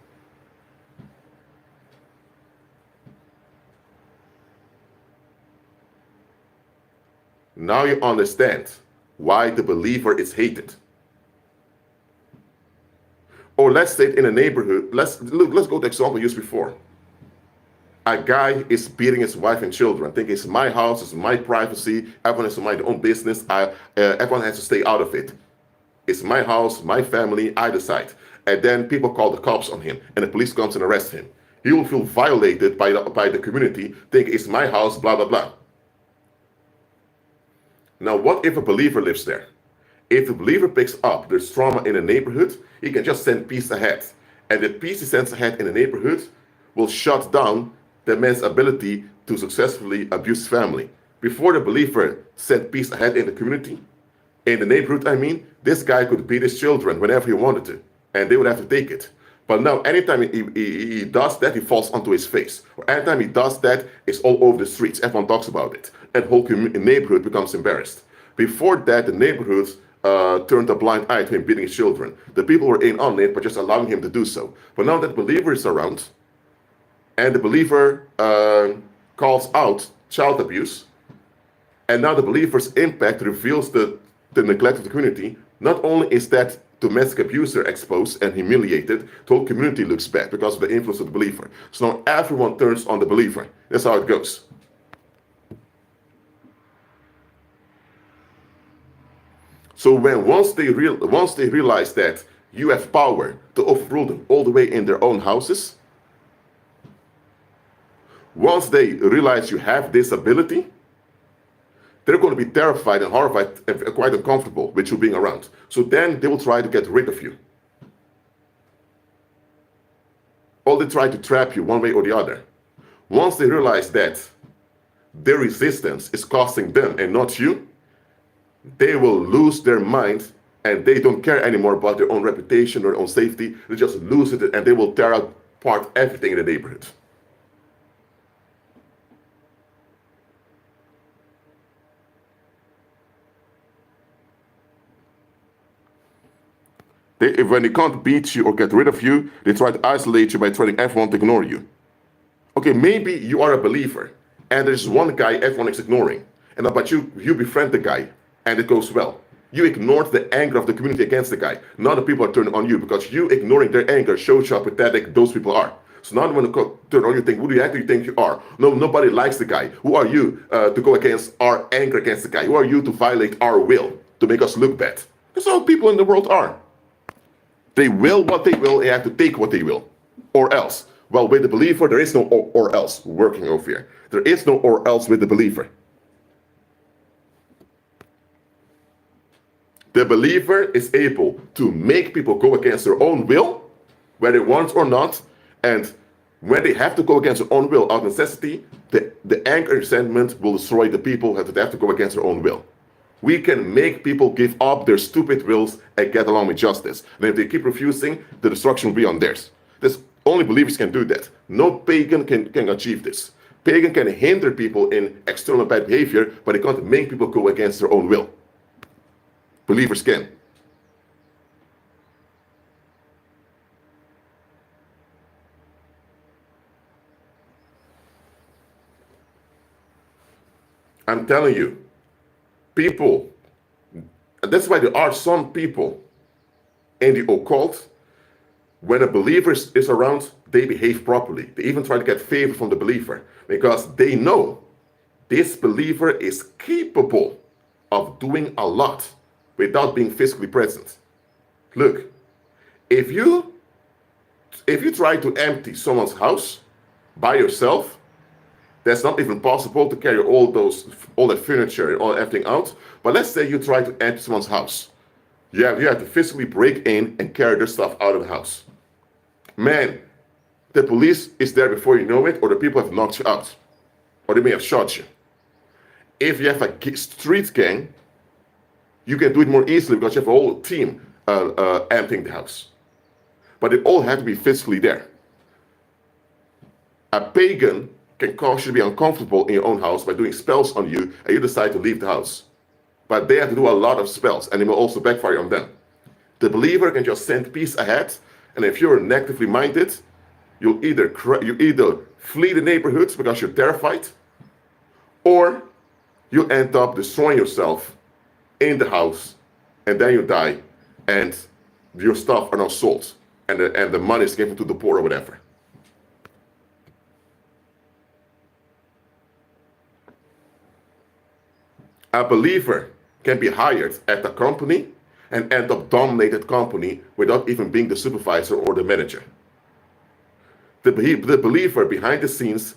Now you understand why the believer is hated. Or let's say in a neighborhood, let's go to the example used before. A guy is beating his wife and children, thinking it's my house, it's my privacy, everyone has to mind their own business, everyone has to stay out of it. It's my house, my family, I decide. And then people call the cops on him, and the police comes and arrest him. He will feel violated by the community, thinking it's my house, blah, blah, blah. Now, what if a believer lives there? If a believer picks up there's trauma in a neighborhood, he can just send peace ahead. And the peace he sends ahead in the neighborhood will shut down the man's ability to successfully abuse his family. Before the believer sent peace ahead in the community, in the neighborhood, I mean, this guy could beat his children whenever he wanted to, and they would have to take it. But now, anytime he does that, he falls onto his face. Or anytime he does that, it's all over the streets. Everyone talks about it. And the whole neighborhood becomes embarrassed. Before that, the neighborhood turned a blind eye to him beating his children. The people were in on it, but just allowing him to do so. But now that the believer is around, and the believer calls out child abuse, and now the believer's impact reveals the neglect of the community, not only is that domestic abuser exposed and humiliated, the whole community looks bad because of the influence of the believer. So now everyone turns on the believer. That's how it goes. So once they realize that you have power to overrule them all the way in their own houses, once they realize you have this ability, they're going to be terrified and horrified and quite uncomfortable with you being around. So then they will try to get rid of you. Or they try to trap you one way or the other. Once they realize that their resistance is costing them and not you, they will lose their mind and they don't care anymore about their own reputation or their own safety. They just lose it and they will tear apart everything in the neighborhood. When they can't beat you or get rid of you, they try to isolate you by telling everyone to ignore you. Okay, maybe you are a believer, and there's one guy everyone is ignoring, but you befriend the guy, and it goes well. You ignored the anger of the community against the guy. Now the people are turning on you because you ignoring their anger shows how pathetic those people are. So now when they turn on you, think, who do you actually think you are? No, nobody likes the guy. Who are you to go against our anger against the guy? Who are you to violate our will, to make us look bad? That's how people in the world are. They will what they will, they have to take what they will. Or else. Well, with the believer, there is no or else working over here. There is no or else with the believer. The believer is able to make people go against their own will, whether they want or not, and when they have to go against their own will out of necessity, the anger and resentment will destroy the people that have to go against their own will. We can make people give up their stupid wills and get along with justice. And if they keep refusing, the destruction will be on theirs. Only believers can do that. No pagan can achieve this. Pagan can hinder people in external bad behavior, but they can't make people go against their own will. Believers can. I'm telling you, people, that's why there are some people in the occult, when a believer is around, they behave properly. They even try to get favor from the believer because they know this believer is capable of doing a lot without being physically present. Look, if you try to empty someone's house by yourself, that's not even possible to carry all that furniture and all everything out. But let's say you try to empty someone's house. You have to physically break in and carry their stuff out of the house. Man, the police is there before you know it, or the people have knocked you out, or they may have shot you. If you have a street gang, you can do it more easily because you have a whole team emptying the house. But they all have to be physically there. A pagan can cause you to be uncomfortable in your own house by doing spells on you, and you decide to leave the house. But they have to do a lot of spells, and it will also backfire on them. The believer can just send peace ahead, and if you're negatively minded, you either flee the neighborhoods because you're terrified, or you end up destroying yourself in the house, and then you die, and your stuff are now sold, and the money is given to the poor or whatever. A believer can be hired at a company and end up dominating the company without even being the supervisor or the manager. The believer behind the scenes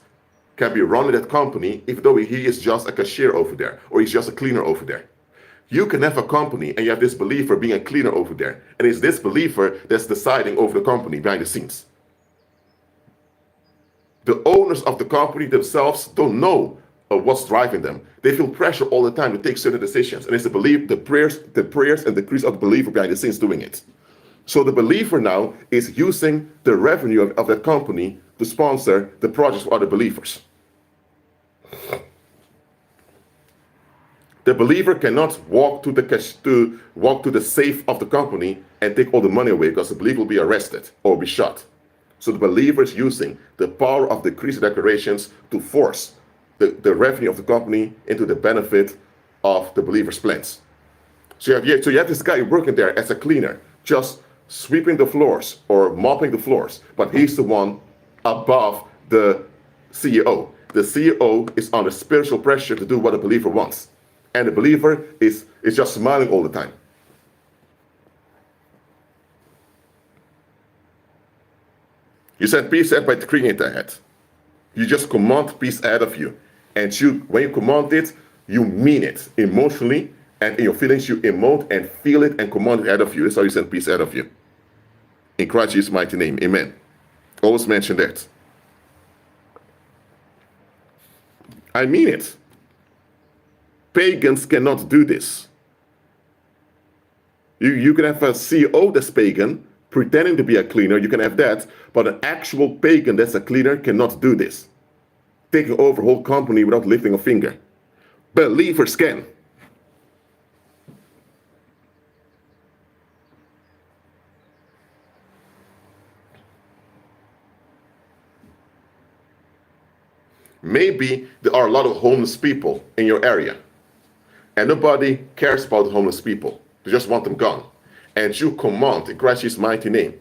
can be running that company even though he is just a cashier over there or he's just a cleaner over there. You can have a company and you have this believer being a cleaner over there, and it's this believer that's deciding over the company behind the scenes. The owners of the company themselves don't know what's driving them. They feel pressure all the time to take certain decisions, and it's the prayers and the decrees of the believer behind the scenes doing it. So the believer now is using the revenue of that company to sponsor the projects for other believers. The believer cannot walk to the safe of the company and take all the money away because the believer will be arrested or be shot. So the believer is using the power of decrees and declarations to force the revenue of the company into the benefit of the believer's plans. So you have this guy working there as a cleaner, just sweeping the floors or mopping the floors, but he's the one above the CEO. The CEO is under spiritual pressure to do what the believer wants, and the believer is just smiling all the time. You send peace ahead by decreeing it ahead. You just command peace ahead of you. And when you command it, you mean it emotionally, and in your feelings, you emote and feel it and command it ahead of you. That's how you send peace ahead of you. In Christ Jesus' mighty name, amen. Always mention that. I mean it. Pagans cannot do this. You can have a CEO that's pagan, pretending to be a cleaner, you can have that, but an actual pagan that's a cleaner cannot do this. Taking over a whole company without lifting a finger. Believers can. Maybe there are a lot of homeless people in your area, and nobody cares about the homeless people. They just want them gone. And you command in Christ Jesus' mighty name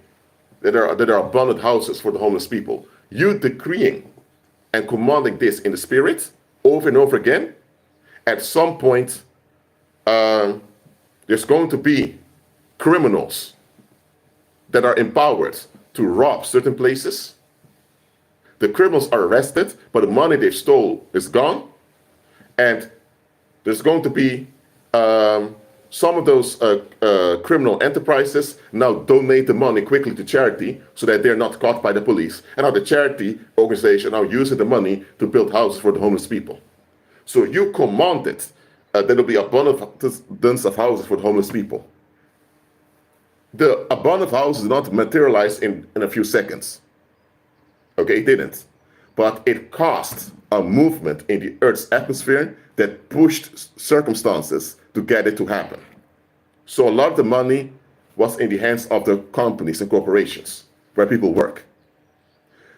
that there are abundant houses for the homeless people. You decreeing and commanding this in the spirit over and over again, at some point, there's going to be criminals that are empowered to rob certain places. The criminals are arrested, but the money they stole is gone. And there's going to be some of those criminal enterprises now donate the money quickly to charity so that they're not caught by the police. And now the charity organization now using the money to build houses for the homeless people. So you commanded there will be abundance of houses for the homeless people. The abundance of houses did not materialize in a few seconds. Okay, it didn't. But it caused a movement in the Earth's atmosphere that pushed circumstances to get it to happen. So a lot of the money was in the hands of the companies and corporations where people work.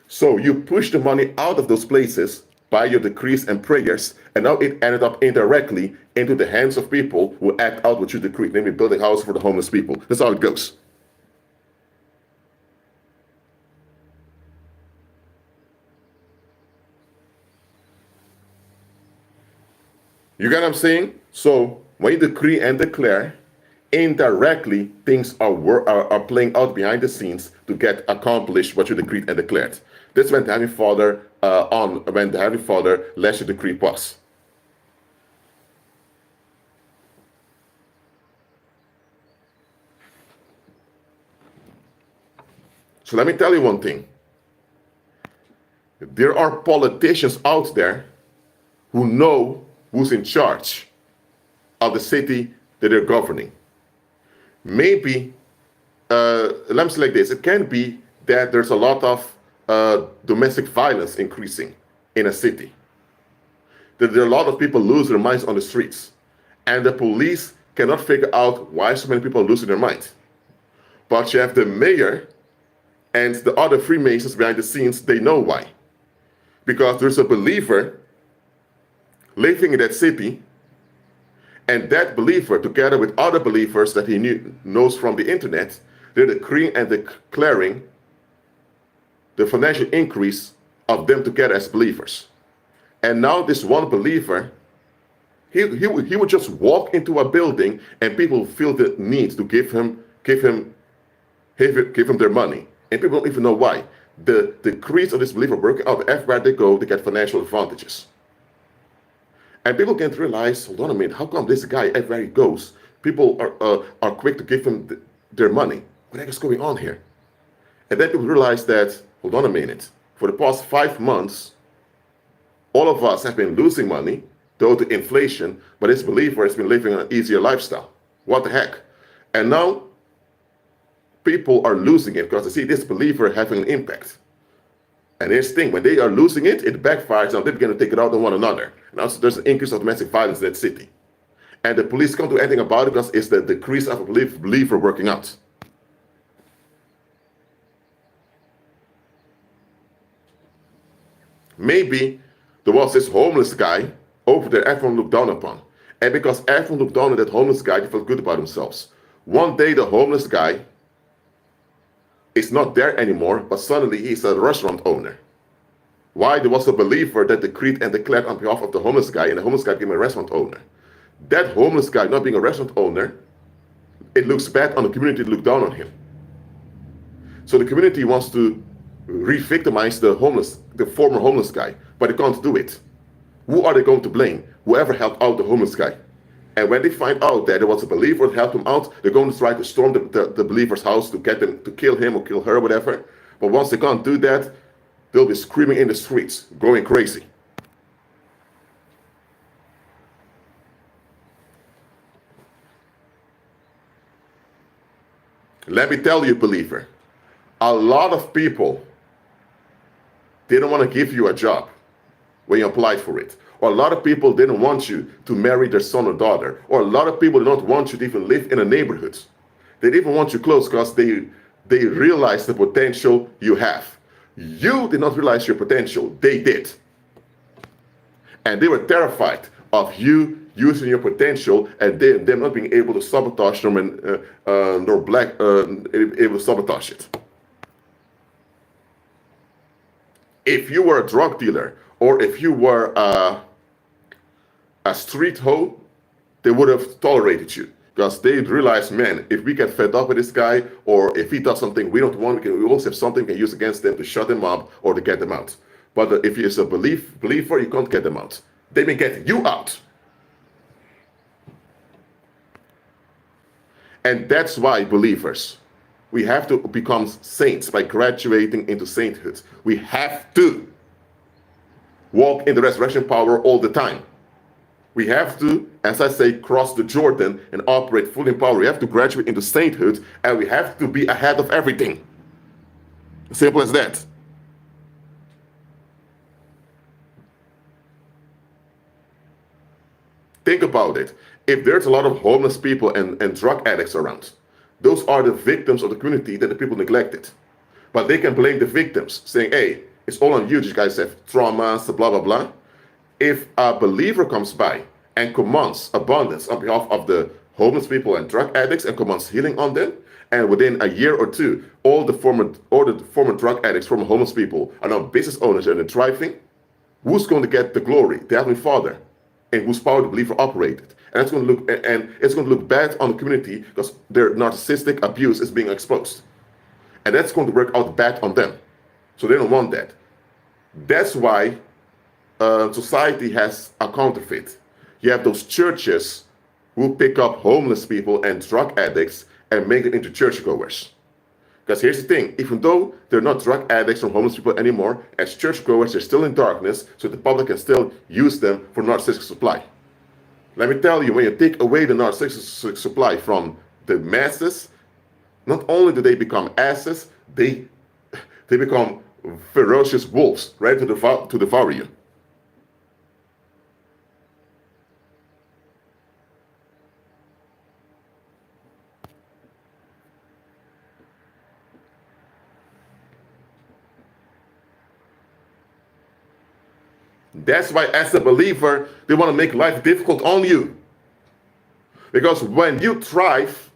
So you push the money out of those places by your decrees and prayers, and now it ended up indirectly into the hands of people who act out what you decreed, namely building houses for the homeless people. That's how it goes. You get what I'm saying? So when you decree and declare, indirectly things are playing out behind the scenes to get accomplished what you decreed and declared. This when the Heavenly Father when the Heavenly Father lets you decree pass. So let me tell you one thing. There are politicians out there who know who's in charge of the city that they're governing. Maybe, let me say like this, it can be that there's a lot of domestic violence increasing in a city. That there are a lot of people losing their minds on the streets. And the police cannot figure out why so many people are losing their minds. But you have the mayor and the other Freemasons behind the scenes, they know why. Because there's a believer living in that city, and that believer, together with other believers that he knows from the internet, they're decreeing and declaring the financial increase of them together as believers. And now this one believer, he would just walk into a building and people feel the need to give him their money. And people don't even know why. The decrees of this believer working out everywhere they go, they get financial advantages. And people can't realize, hold on a minute, how come this guy, everywhere he goes, people are quick to give him their money? What the heck is going on here? And then people realize that, hold on a minute, for the past 5 months, all of us have been losing money due to inflation, but this believer has been living an easier lifestyle. What the heck? And now, people are losing it because they see this believer having an impact. And here's the thing, when they are losing it, it backfires and they begin to take it out on one another. And also there's an increase of domestic violence in that city. And the police can't do anything about it because it's the decrease of a believer working out. Maybe there was this homeless guy over there everyone looked down upon. And because everyone looked down on that homeless guy, they felt good about themselves. One day the homeless guy is not there anymore, but suddenly he's a restaurant owner. Why? There was a believer that decreed and declared on behalf of the homeless guy, and the homeless guy became a restaurant owner. That homeless guy not being a restaurant owner, it looks bad on the community to look down on him. So the community wants to re-victimize the former homeless guy, but they can't do it. Who are they going to blame? Whoever helped out the homeless guy. And when they find out that there was a believer that helped him out, they're going to try to storm the believer's house to get them to kill him or kill her, whatever. But once they can't do that, they'll be screaming in the streets, going crazy. Let me tell you, believer, a lot of people didn't want to give you a job when you applied for it. Or a lot of people didn't want you to marry their son or daughter. Or a lot of people did not want you to even live in a neighborhood. They didn't even want you close because they realized the potential you have. You did not realize your potential. They did. And they were terrified of you using your potential and them not being able to sabotage them and able to sabotage it. If you were a drug dealer or if you were a street hoe, they would have tolerated you because they realized, man, if we get fed up with this guy or if he does something we don't want, we also have something we can use against them to shut them up or to get them out. But if he's a believer, you can't get them out. They may get you out. And that's why believers, we have to become saints by graduating into sainthood. We have to walk in the resurrection power all the time. We have to, as I say, cross the Jordan and operate fully in power. We have to graduate into sainthood, and we have to be ahead of everything. Simple as that. Think about it. If there's a lot of homeless people and drug addicts around, those are the victims of the community that the people neglected. But they can blame the victims, saying, hey, it's all on you. You guys have traumas, blah, blah, blah. If a believer comes by and commands abundance on behalf of the homeless people and drug addicts and commands healing on them, and within a year or two, all the former drug addicts, former homeless people are now business owners and they're thriving, who's going to get the glory? The Heavenly Father, in whose power the believer operated. And it's going to look bad on the community because their narcissistic abuse is being exposed. And that's going to work out bad on them. So they don't want that. That's why society has a counterfeit. You have those churches who pick up homeless people and drug addicts and make it into churchgoers. Because here's the thing, even though they're not drug addicts or homeless people anymore, as churchgoers, they're still in darkness, so the public can still use them for narcissistic supply. Let me tell you, when you take away the narcissistic supply from the masses, not only do they become asses, they become ferocious wolves, ready to devour you. That's why as a believer, they want to make life difficult on you. Because when you thrive,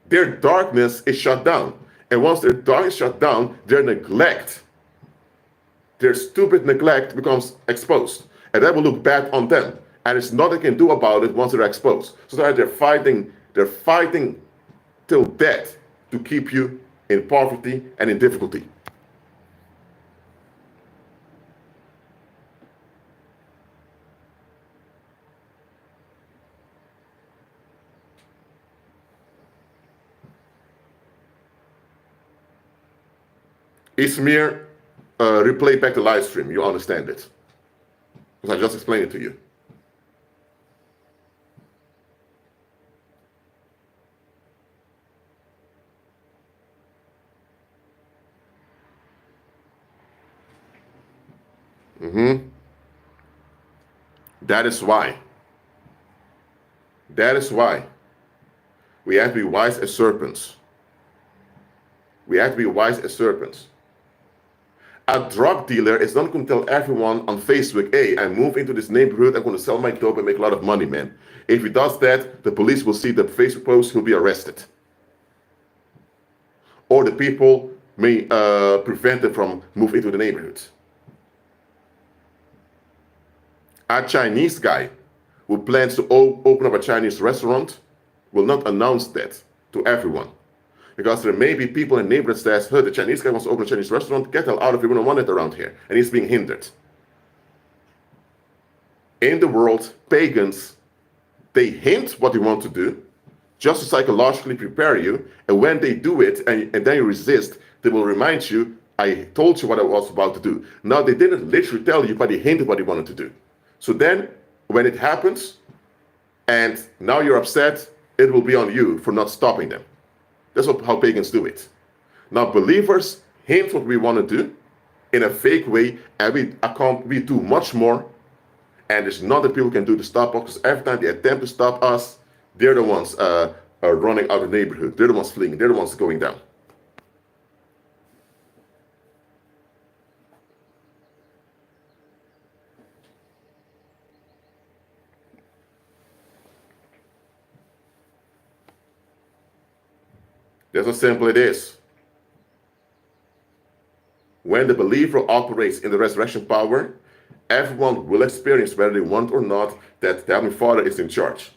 their darkness is shut down. And once their darkness is shut down, their neglect, their stupid neglect becomes exposed. And that will look bad on them. And there's nothing they can do about it once they're exposed. So they're fighting till death to keep you in poverty and in difficulty. Ismir, replay back the live stream. You'll understand it. Because I just explained it to you. That is why. That is why we have to be wise as serpents. We have to be wise as serpents. A drug dealer is not going to tell everyone on Facebook, hey, I move into this neighborhood, I'm going to sell my dope and make a lot of money, man. If he does that, the police will see the Facebook post, he'll be arrested. Or the people may prevent him from moving into the neighborhood. A Chinese guy who plans to open up a Chinese restaurant will not announce that to everyone. Because there may be people in the neighborhood that says, hey, the Chinese guy wants to open a Chinese restaurant, get the hell out of here, we don't want it around here. And he's being hindered. In the world, pagans, they hint what they want to do, just to psychologically prepare you, and when they do it, and then you resist, they will remind you, I told you what I was about to do. Now, they didn't literally tell you, but they hinted what they wanted to do. So then, when it happens, and now you're upset, it will be on you for not stopping them. That's how pagans do it. Now, believers hint what we want to do in a fake way, and we do much more, and there's nothing people can do to stop us, because every time they attempt to stop us, they're the ones running out of the neighborhood. They're the ones fleeing. They're the ones going down. That's how simple it is. When the believer operates in the resurrection power, everyone will experience, whether they want or not, that the Heavenly Father is in charge.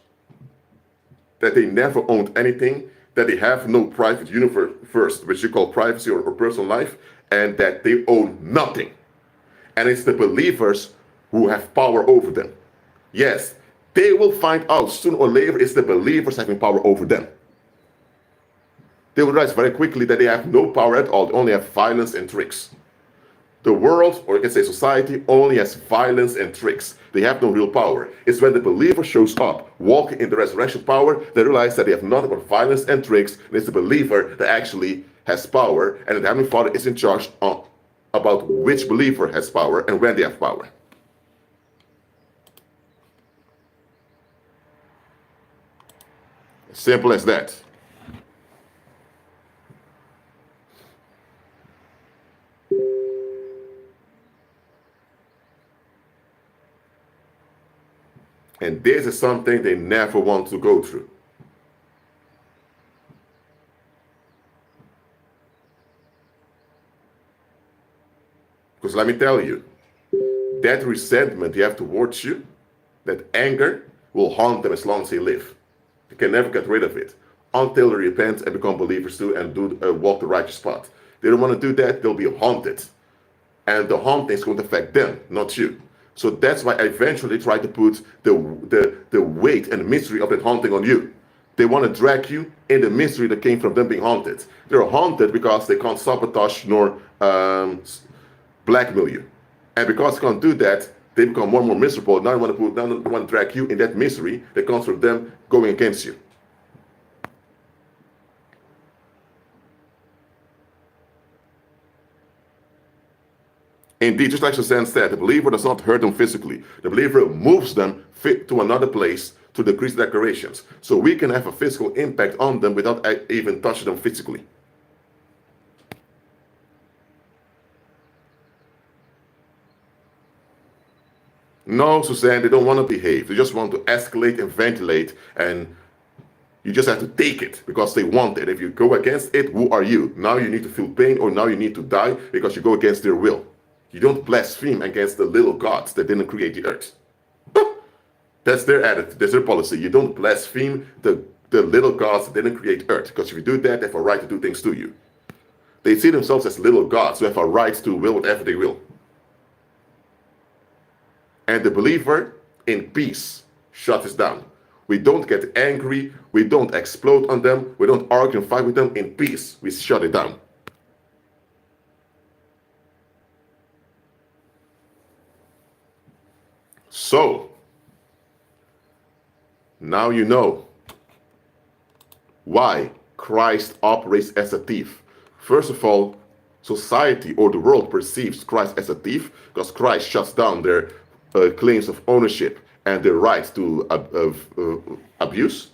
That they never owned anything, that they have no private universe, which you call privacy or personal life, and that they own nothing. And it's the believers who have power over them. Yes, they will find out sooner or later it's the believers having power over them. they will realize very quickly that they have no power at all. They only have violence and tricks. The world, or you can say society, only has violence and tricks. They have no real power. It's when the believer shows up, walking in the resurrection power, they realize that they have nothing but violence and tricks, and it's the believer that actually has power, and the Heavenly Father is in charge about which believer has power and when they have power. Simple as that. And this is something they never want to go through. Because let me tell you, that resentment you have towards you, that anger, will haunt them as long as they live. They can never get rid of it until they repent and become believers too and walk the righteous path. They don't want to do that, they'll be haunted. And the haunting is going to affect them, not you. So that's why I eventually try to put the weight and mystery of that haunting on you. They want to drag you in the mystery that came from them being haunted. They're haunted because they can't sabotage nor blackmail you. And because they can't do that, they become more and more miserable. Now they want to drag you in that misery that comes from them going against you. Indeed, just like Suzanne said, the believer does not hurt them physically. The believer moves them to another place to decrease declarations. So we can have a physical impact on them without even touching them physically. No, Suzanne, they don't want to behave. They just want to escalate and ventilate, and you just have to take it because they want it. If you go against it, who are you? Now you need to feel pain, or now you need to die because you go against their will. You don't blaspheme against the little gods that didn't create the earth. That's their attitude, that's their policy. You don't blaspheme the little gods that didn't create earth, because if you do that, they have a right to do things to you. They see themselves as little gods who have a right to will whatever they will. And the believer in peace shuts this down. We don't get angry, we don't explode on them, we don't argue and fight with them. In peace, we shut it down. So, now you know why Christ operates as a thief. First of all, society or the world perceives Christ as a thief because Christ shuts down their claims of ownership and their right to abuse.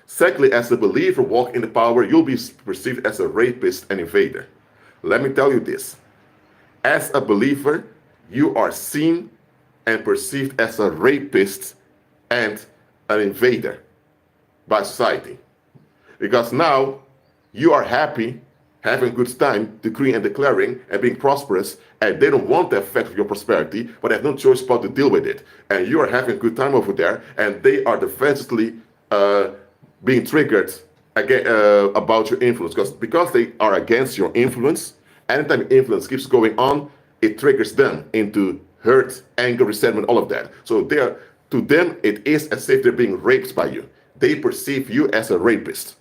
Secondly, as a believer walk in the power, you'll be perceived as a rapist and invader. Let me tell you this. As a believer, you are seen and perceived as a rapist and an invader by society. Because now you are happy, having a good time, decreeing and declaring and being prosperous, and they don't want the effect of your prosperity, but have no choice but to deal with it. And you are having a good time over there, and they are defensively being triggered again, about your influence. Because they are against your influence, anytime influence keeps going on, it triggers them into hurt, anger, resentment, all of that. So to them, it is as if they're being raped by you. They perceive you as a rapist.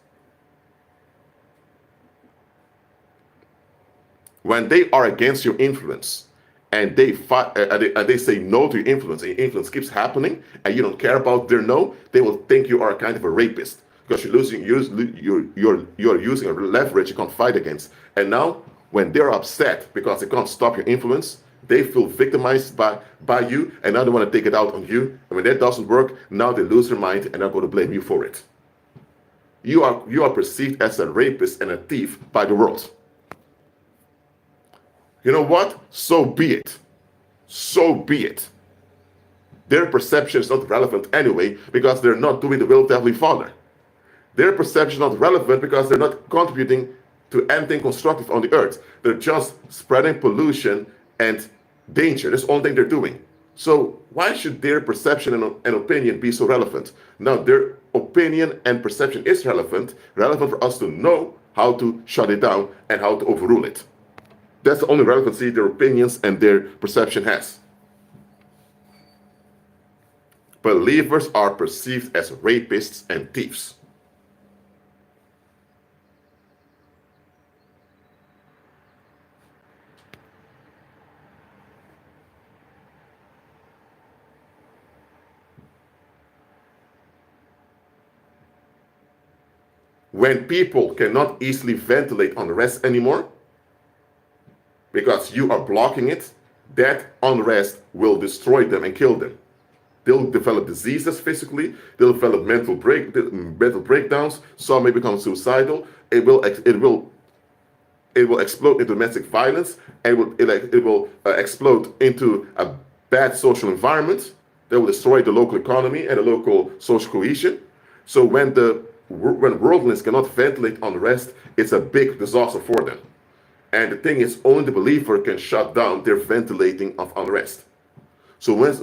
When they are against your influence and they fight, they say no to your influence, and your influence keeps happening, and you don't care about their no, they will think you are kind of a rapist because you're using a leverage you can't fight against. And now, when they're upset because they can't stop your influence, they feel victimized by you, and now they want to take it out on you. And when that doesn't work, now they lose their mind and they're going to blame you for it. You are perceived as a rapist and a thief by the world. You know what? So be it. So be it. Their perception is not relevant anyway because they're not doing the will of the Heavenly Father. Their perception is not relevant because they're not contributing to anything constructive on the earth. They're just spreading pollution and danger. That's the only thing they're doing. So why should their perception and opinion be so relevant? Now, their opinion and perception is relevant for us to know how to shut it down and how to overrule it. That's the only relevancy their opinions and their perception has. Believers are perceived as rapists and thieves. When people cannot easily ventilate unrest anymore, because you are blocking it, that unrest will destroy them and kill them. They'll develop diseases physically, they'll develop mental breakdowns, some may become suicidal, it will explode into domestic violence, and it will explode into a bad social environment that will destroy the local economy and the local social cohesion. So when worldliness cannot ventilate unrest, it's a big disaster for them. And the thing is, only the believer can shut down their ventilating of unrest. So once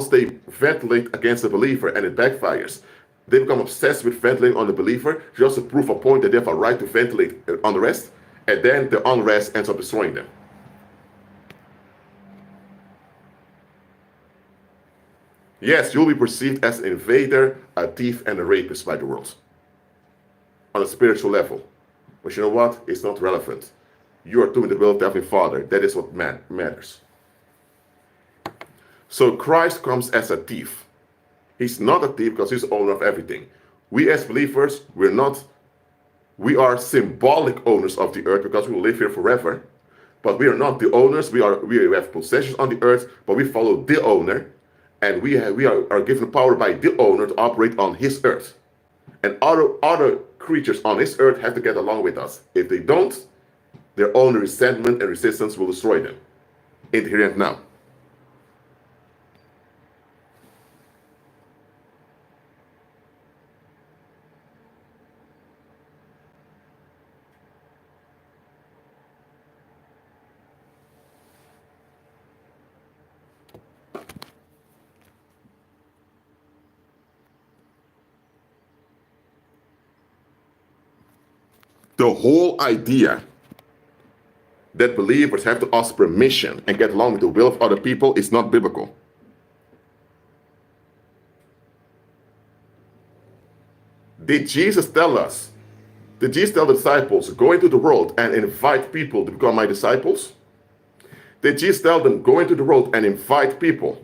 they ventilate against the believer and it backfires, they become obsessed with ventilating on the believer just to prove a point that they have a right to ventilate unrest, and then the unrest ends up destroying them. Yes, you'll be perceived as an invader, a thief, and a rapist by the world on a spiritual level. But you know what? It's not relevant. You are doing the will of the Heavenly Father. That is what matters. So Christ comes as a thief. He's not a thief because he's the owner of everything. We as believers, we are symbolic owners of the earth because we will live here forever. But we are not the owners. We have possessions on the earth, but we follow the owner. And we are given power by the owner to operate on his earth. And other creatures on this earth have to get along with us. If they don't, their own resentment and resistance will destroy them in the here and now. The whole idea that believers have to ask permission and get along with the will of other people is not biblical. Did Jesus tell the disciples, go into the world and invite people to become my disciples? Did Jesus tell them, go into the world and invite people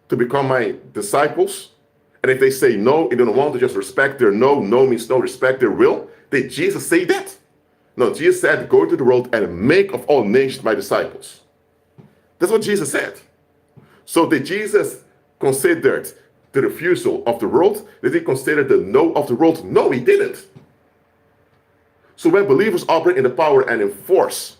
to become my disciples? And if they say no, you don't want to just respect their no, no means no, respect their will. Did Jesus say that? No, Jesus said, go into the world and make of all nations my disciples. That's what Jesus said. So did Jesus consider the refusal of the world? Did he consider the no of the world? No, he didn't. So when believers operate in the power and enforce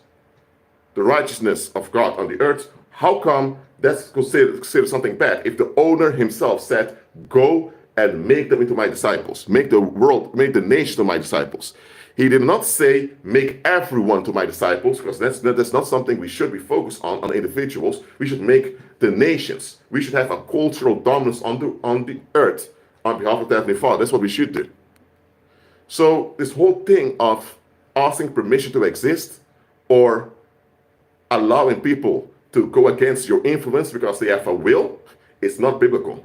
the righteousness of God on the earth, how come that's considered something bad? If the owner himself said, go and make them into my disciples, make the nation to my disciples. He did not say, make everyone to my disciples, because that's not something we should be focused on individuals. We should make the nations. We should have a cultural dominance on the earth on behalf of the Heavenly Father. That's what we should do. So this whole thing of asking permission to exist or allowing people to go against your influence because they have a will is not biblical.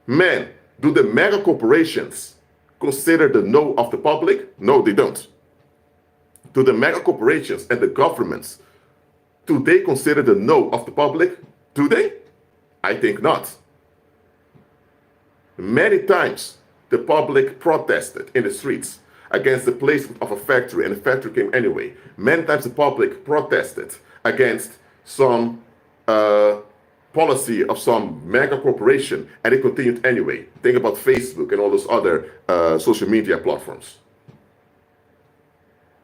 Man, do the mega corporations consider the no of the public? No, they don't. Do the mega corporations and the governments, do they consider the no of the public? Do they? I think not. Many times the public protested in the streets against the placement of a factory, and the factory came anyway. Many times the public protested against some policy of some mega corporation, and it continued anyway. Think about Facebook and all those other social media platforms.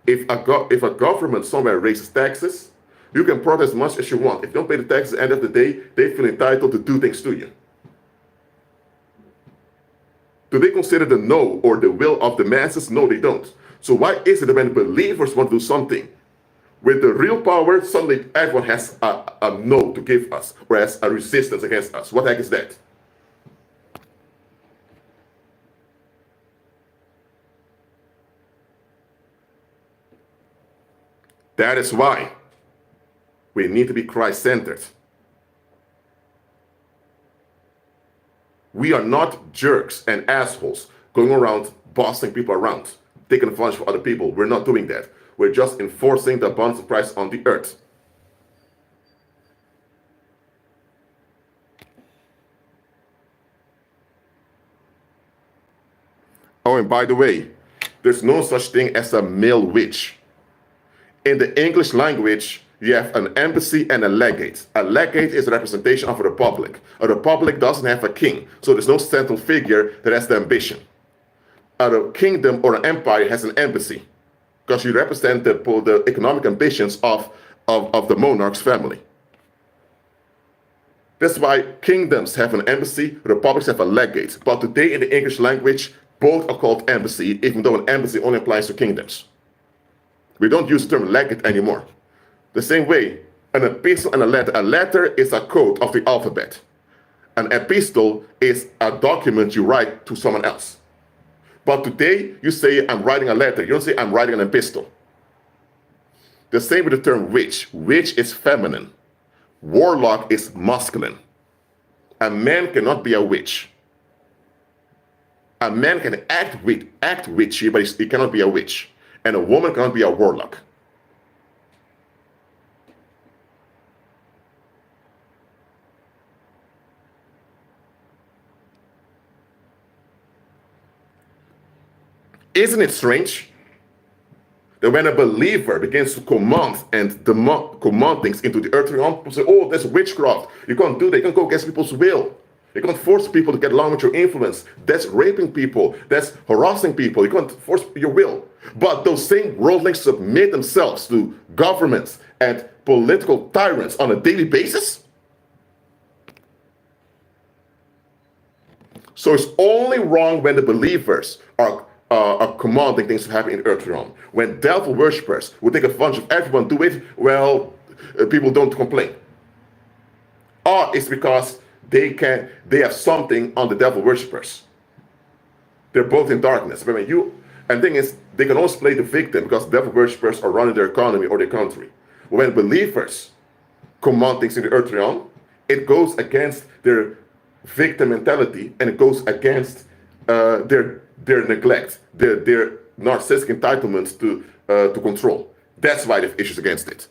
If a government somewhere raises taxes, you can protest as much as you want. If you don't pay the taxes at the end of the day, they feel entitled to do things to you. Do they consider the no or the will of the masses? No, they don't. So why is it that when believers want to do something with the real power, suddenly everyone has a no to give us, or has a resistance against us? What the heck is that? That is why we need to be Christ-centered. We are not jerks and assholes going around bossing people around, taking advantage of other people. We're not doing that. We're just enforcing the abundance of Christ on the earth. Oh, and by the way, there's no such thing as a male witch. In the English language, you have an embassy and a legate. A legate is a representation of a republic. A republic doesn't have a king, so there's no central figure that has the ambition. A kingdom or an empire has an embassy because you represent the economic ambitions of the monarch's family. That's why kingdoms have an embassy, republics have a legate. But today in the English language, both are called embassy, even though an embassy only applies to kingdoms. We don't use the term legate anymore. The same way, an epistle and a letter is a code of the alphabet. An epistle is a document you write to someone else. But today, you say, I'm writing a letter. You don't say, I'm writing an epistle. The same with the term witch. Witch is feminine. Warlock is masculine. A man cannot be a witch. A man can act witchy, but he cannot be a witch. And a woman cannot be a warlock. Isn't it strange that when a believer begins to command things into the earth realm, people say, oh, that's witchcraft. You can't do that. You can't go against people's will. You can't force people to get along with your influence. That's raping people. That's harassing people. You can't force your will. But those same worldlings submit themselves to governments and political tyrants on a daily basis. So it's only wrong when the believers are commanding things to happen in the earth realm. When devil worshippers will take advantage of everyone, do it, well, people don't complain. Or it's because they have something on the devil worshippers. They're both in darkness. But and the thing is, they can always play the victim because devil worshippers are running their economy or their country. When believers command things in the earth realm, it goes against their victim mentality and it goes against their neglect, their narcissistic entitlements to control. That's why they have issues against it.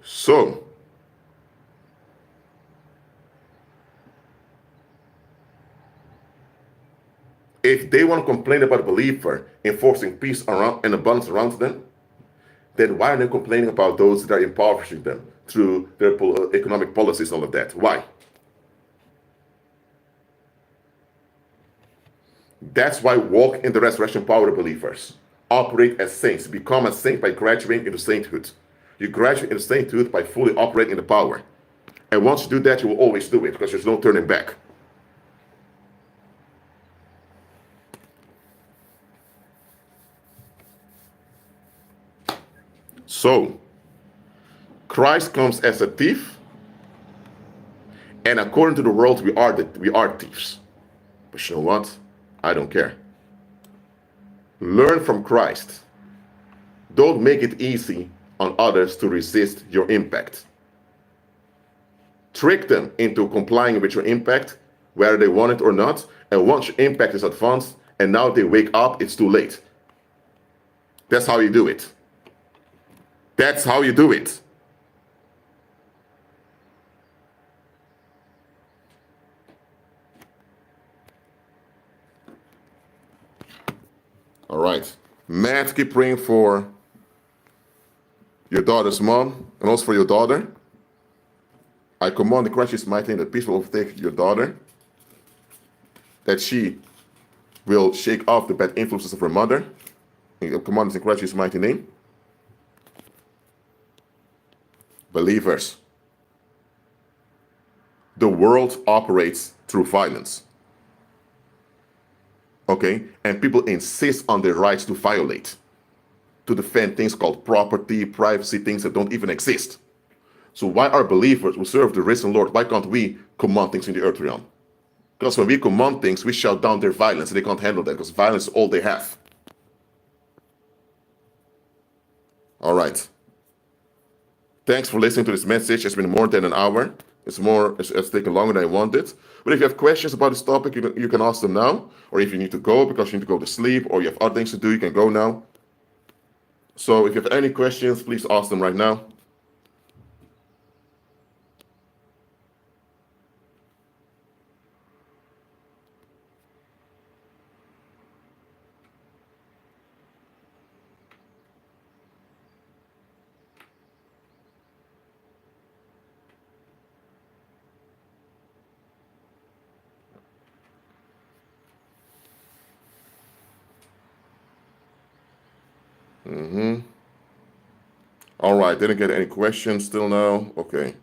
So, if they want to complain about a believer enforcing peace around and abundance around them, then why are they complaining about those that are impoverishing them through their economic policies and all of that? Why? That's why walk in the resurrection power of believers. Operate as saints. Become a saint by graduating into sainthood. You graduate into sainthood by fully operating in the power. And once you do that, you will always do it because there's no turning back. So, Christ comes as a thief, and according to the world, we are thieves. But you know what? I don't care. Learn from Christ. Don't make it easy on others to resist your impact. Trick them into complying with your impact, whether they want it or not, and once your impact is advanced, and now they wake up, it's too late. That's how you do it. That's how you do it. All right. Matt, keep praying for your daughter's mom and also for your daughter. I command the Christ's mighty name that peace will overtake your daughter, that she will shake off the bad influences of her mother. I command this in Christ's mighty name. Believers, the world operates through violence. Okay? And people insist on their rights to violate, to defend things called property, privacy, things that don't even exist. So why are believers who serve the risen Lord, why can't we command things in the earth realm? Because when we command things, we shout down their violence, and they can't handle that because violence is all they have. All right. Thanks for listening to this message. It's been more than an hour. It's taken longer than I wanted. But if you have questions about this topic, you can ask them now. Or if you need to go because you need to go to sleep or you have other things to do, you can go now. So if you have any questions, please ask them right now. All right, didn't get any questions still now. Okay.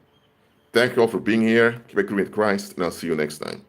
Thank you all for being here. Keep agree with Christ, and I'll see you next time.